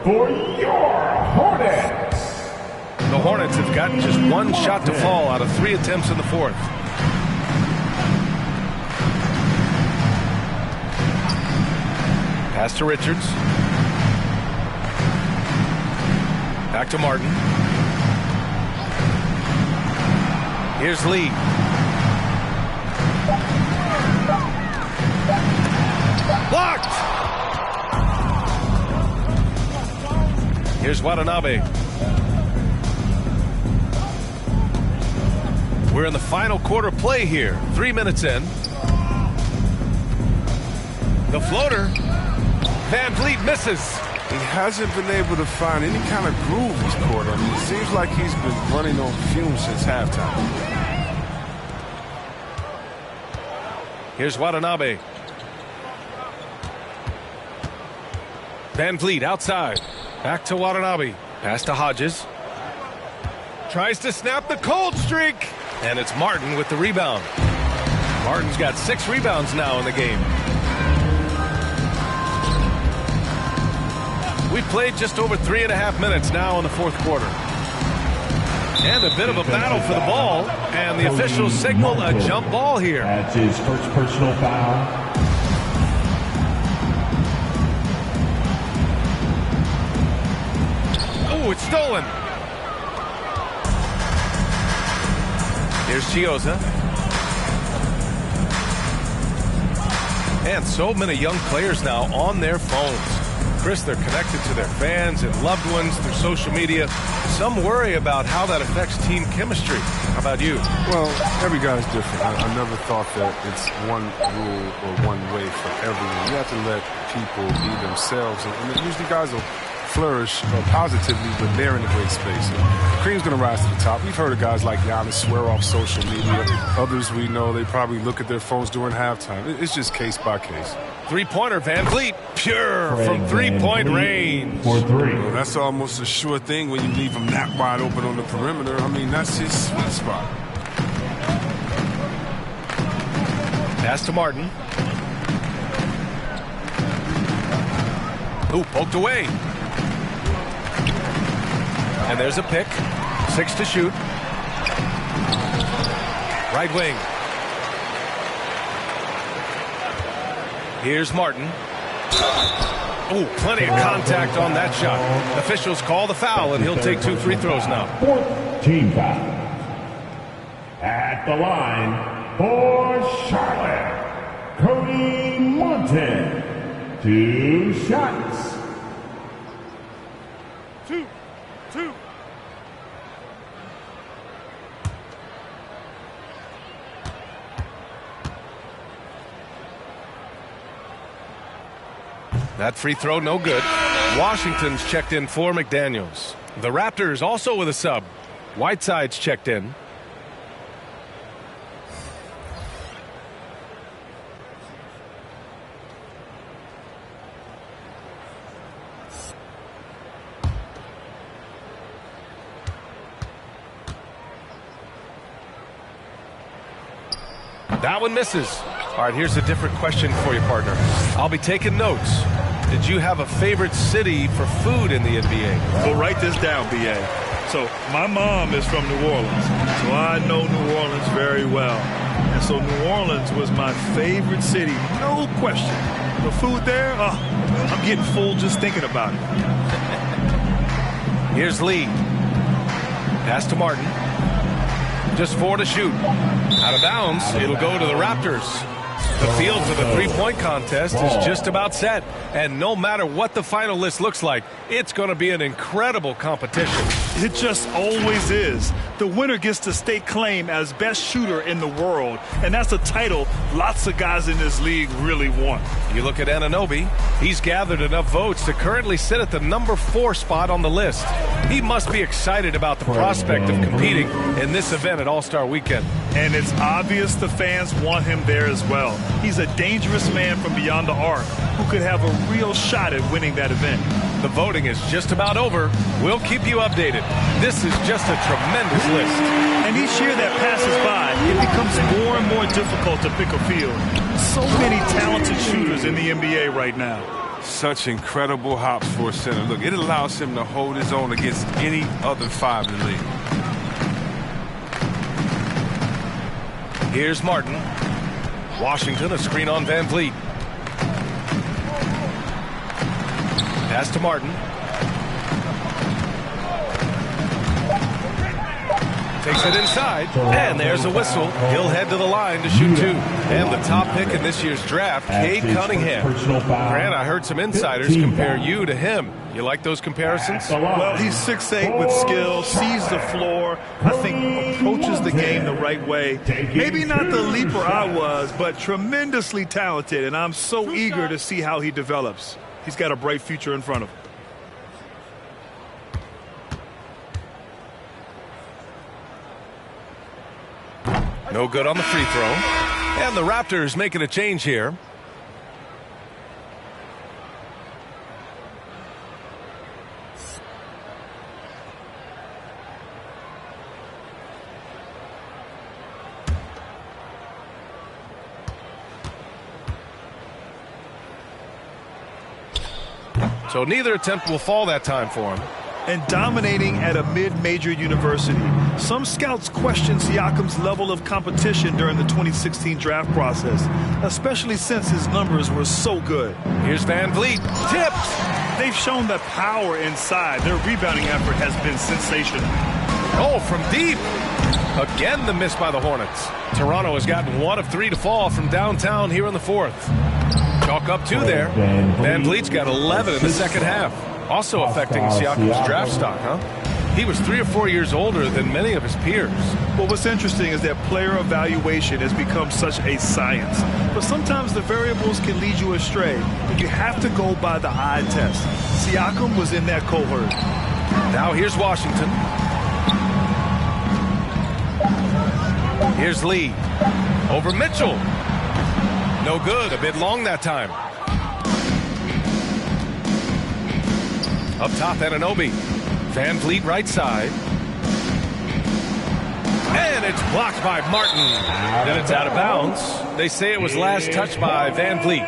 for your Hornets. The Hornets have gotten just 1 shot to fall out of 3 attempts in the fourth. Pass to Richards. Back to Martin. Here's Lee. Blocked! Here's Watanabe. We're in the final quarter play here. 3 minutes in. The floater. Van Vliet misses. He hasn't been able to find any kind of groove this quarter. I mean, it seems like he's been running on fumes since halftime. Here's Watanabe. Van Vliet outside. Back to Watanabe. Pass to Hodges. Tries to snap the cold streak. And it's Martin with the rebound. Martin's got 6 rebounds now in the game. We've played just over 3.5 minutes now in the fourth quarter. And a bit of a battle for the ball. And the officials signal a jump ball here. That's his first personal foul. Ooh, it's stolen. Here's Chioza. And so many young players now on their phones. Chris, they're connected to their fans and loved ones through social media. Some worry about how that affects team chemistry. How about you? Well, every guy's different. I never thought that it's one rule or one way for everyone. You have to let people be themselves. And usually guys will flourish positively when they're in a great space. And Kareem's going to rise to the top. We've heard of guys like Giannis swear off social media. Others we know, they probably look at their phones during halftime. It's just case by case. Three-pointer, Van Vliet, pure from three-point range. Well, that's almost a sure thing when you leave him that wide open on the perimeter. I mean, that's his sweet spot. Pass to Martin. Ooh, poked away. And there's a pick. 6 to shoot. Right wing. Here's Martin. Ooh, plenty of contact on that shot. Officials call the foul, and he'll take 2 free throws now. 4th team foul. At the line for Charlotte, Cody Monten. 2 shots. 2. That free throw, no good. Washington's checked in for McDaniels. The Raptors also with a sub. Whiteside's checked in. That one misses. All right, here's a different question for you, partner. I'll be taking notes. Did you have a favorite city for food in the NBA? So write this down, B.A. So my mom is from New Orleans, so I know New Orleans very well. And so New Orleans was my favorite city, no question. The food there, I'm getting full just thinking about it. Here's Lee. Pass to Martin. Just 4 to shoot. Out of bounds, it'll go to the Raptors. The field for the three-point contest is just about set. And no matter what the final list looks like, it's going to be an incredible competition. It just always is. The winner gets to stake claim as best shooter in the world. And that's a title lots of guys in this league really want. You look at Anunoby. He's gathered enough votes to currently sit at the number 4 spot on the list. He must be excited about the prospect of competing in this event at All-Star Weekend. And it's obvious the fans want him there as well. He's a dangerous man from beyond the arc who could have a real shot at winning that event. The voting is just about over. We'll keep you updated. This is just a tremendous list. And each year that passes by, it becomes more and more difficult to pick a field. So many talented shooters in the NBA right now. Such incredible hops for a center. Look, it allows him to hold his own against any other 5 in the league. Here's Martin. Washington, a screen on Van Vliet. Pass to Martin. Takes it inside, and there's a whistle. He'll head to the line to shoot 2. And the top pick in this year's draft, Cade Cunningham. Grant, I heard some insiders compare you to him. You like those comparisons? Well, he's 6'8" with skill, sees the floor, I think approaches the game the right way. Maybe not the leaper I was, but tremendously talented, and I'm so eager to see how he develops. He's got a bright future in front of him. No good on the free throw. And the Raptors making a change here. So neither attempt will fall that time for him. And dominating at a mid-major university. Some scouts question Siakam's level of competition during the 2016 draft process, especially since his numbers were so good. Here's Van Vliet. Tipped. They've shown that power inside. Their rebounding effort has been sensational. Oh, from deep. Again, the miss by the Hornets. Toronto has gotten 1 of 3 to fall from downtown here in the fourth. Chalk up 2 there. Van Vliet's got 11 in the second half. Also affecting Siakam's draft stock, huh? He was 3 or 4 years older than many of his peers. Well, what's interesting is that player evaluation has become such a science. But sometimes the variables can lead you astray. And you have to go by the eye test. Siakam was in that cohort. Now here's Washington. Here's Lee. Over Mitchell. No good. A bit long that time. Up top, Anunoby. Van Vliet right side. And it's blocked by Martin. Then it's out of bounds. They say it was last touched by Van Vliet.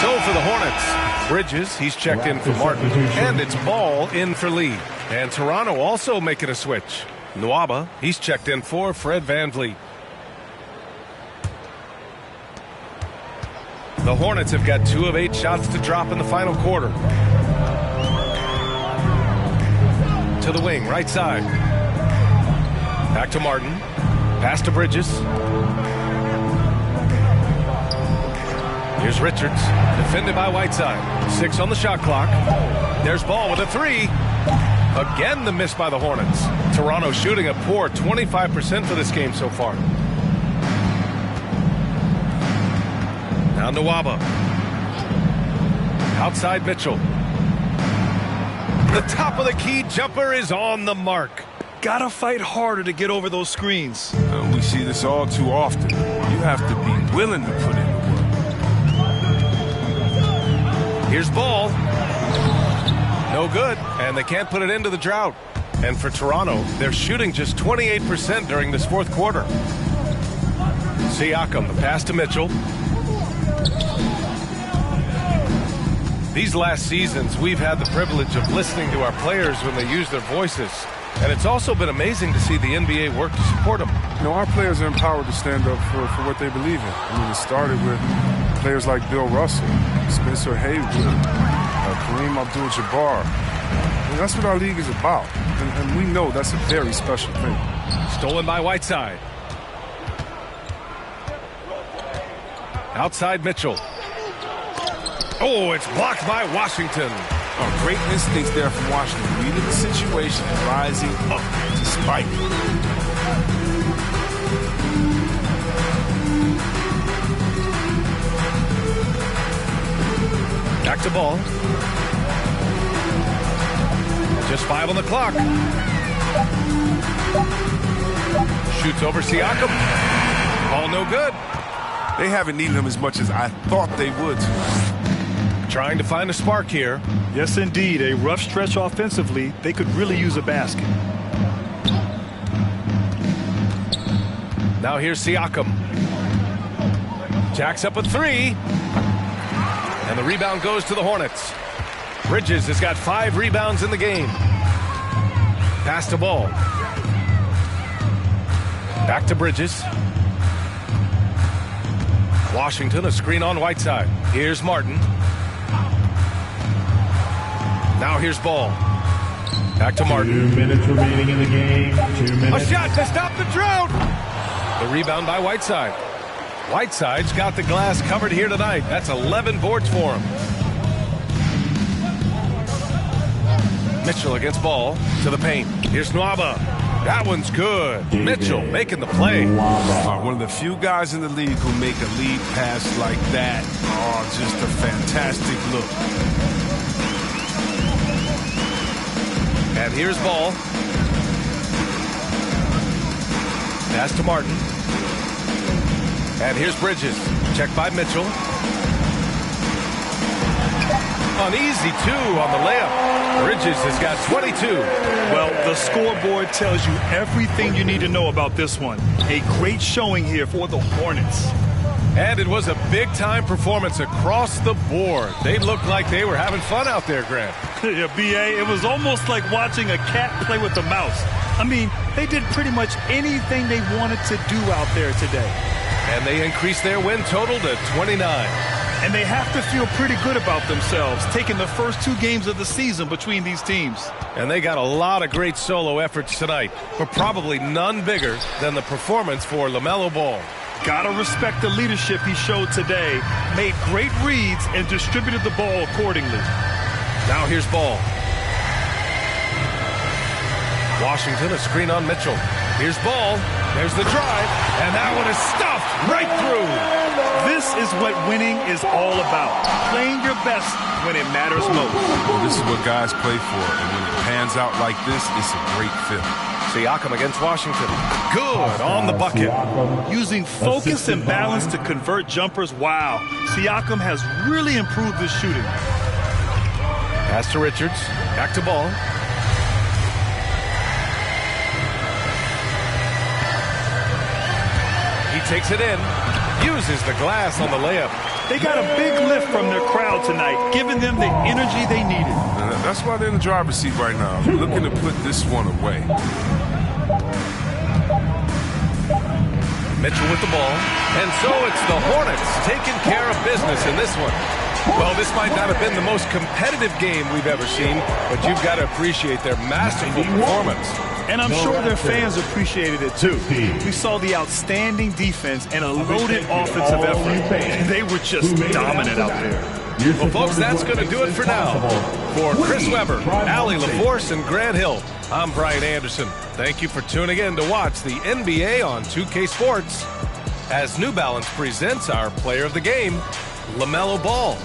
So for the Hornets, Bridges, he's checked in for Martin. And it's Ball in for Lee. And Toronto also making a switch. Nwaba, he's checked in for Fred Van Vliet. The Hornets have got 2 of 8 shots to drop in the final quarter. To the wing, right side. Back to Martin. Pass to Bridges. Here's Richards. Defended by Whiteside. 6 on the shot clock. There's Ball with a 3. Again, the miss by the Hornets. Toronto shooting a poor 25% for this game so far. Now Nwaba. Outside Mitchell. The top of the key jumper is on the mark. Gotta fight harder to get over those screens. We see this all too often. You have to be willing to put in the work. Here's Ball. No good, and they can't put it into the drought. And for Toronto, they're shooting just 28% during this fourth quarter. Siakam, the pass to Mitchell. These last seasons, we've had the privilege of listening to our players when they use their voices. And it's also been amazing to see the NBA work to support them. You know, our players are empowered to stand up for what they believe in. I mean, it started with players like Bill Russell, Spencer Haywood, Kareem Abdul-Jabbar. I mean, that's what our league is about. And we know that's a very special thing. Stolen by Whiteside. Outside Mitchell. Oh, it's blocked by Washington. Oh, great instincts there from Washington. Reading the situation and rising up to spike. Back to Ball. Just 5 on the clock. Shoots over Siakam. Ball no good. They haven't needed him as much as I thought they would. Trying to find a spark here. Yes, indeed. A rough stretch offensively. They could really use a basket. Now here's Siakam. Jacks up a 3. And the rebound goes to the Hornets. Bridges has got 5 rebounds in the game. Pass to Ball. Back to Bridges. Washington, a screen on Whiteside. Here's Martin. Now here's Ball. Back to Martin. 2 minutes remaining in the game. 2 minutes. A shot to stop the drought. The rebound by Whiteside. Whiteside's got the glass covered here tonight. That's 11 boards for him. Mitchell against Ball to the paint. Here's Nwaba. That one's good. Mitchell making the play. One of the few guys in the league who make a lead pass like that. Oh, just a fantastic look. And here's Ball. Pass to Martin. And here's Bridges. Checked by Mitchell. An easy 2 on the layup. Bridges has got 22. Well, the scoreboard tells you everything you need to know about this one. A great showing here for the Hornets. And it was a big-time performance across the board. They looked like they were having fun out there, Grant. Yeah, B.A., it was almost like watching a cat play with a mouse. I mean, they did pretty much anything they wanted to do out there today. And they increased their win total to 29. And they have to feel pretty good about themselves, taking the first 2 games of the season between these teams. And they got a lot of great solo efforts tonight, but probably none bigger than the performance for LaMelo Ball. Gotta respect the leadership he showed today, made great reads, and distributed the ball accordingly. Now here's Ball. Washington, a screen on Mitchell. Here's Ball. There's the drive, and that one is stuffed right through. This is what winning is all about. Playing your best when it matters most. Well, this is what guys play for, and when it pans out like this, it's a great fit. Siakam against Washington. Good on the bucket. Using focus and balance to convert jumpers. Wow. Siakam has really improved his shooting. Pass to Richards. Back to Ball. He takes it in. Uses the glass on the layup. They got a big lift from their crowd tonight, giving them the energy they needed. That's why they're in the driver's seat right now, looking to put this one away. Mitchell with the ball. And so it's the Hornets taking care of business in this one. Well, this might not have been the most competitive game we've ever seen, but you've got to appreciate their masterful performance. And I'm sure their fans appreciated it too. We saw the outstanding defense and a loaded offensive effort. They were just dominant out there. Well, folks, that's going to do it for now. For Chris Webber, Allie LaForce, and Grant Hill, I'm Brian Anderson. Thank you for tuning in to watch the NBA on 2K Sports as New Balance presents our player of the game, LaMelo Ball.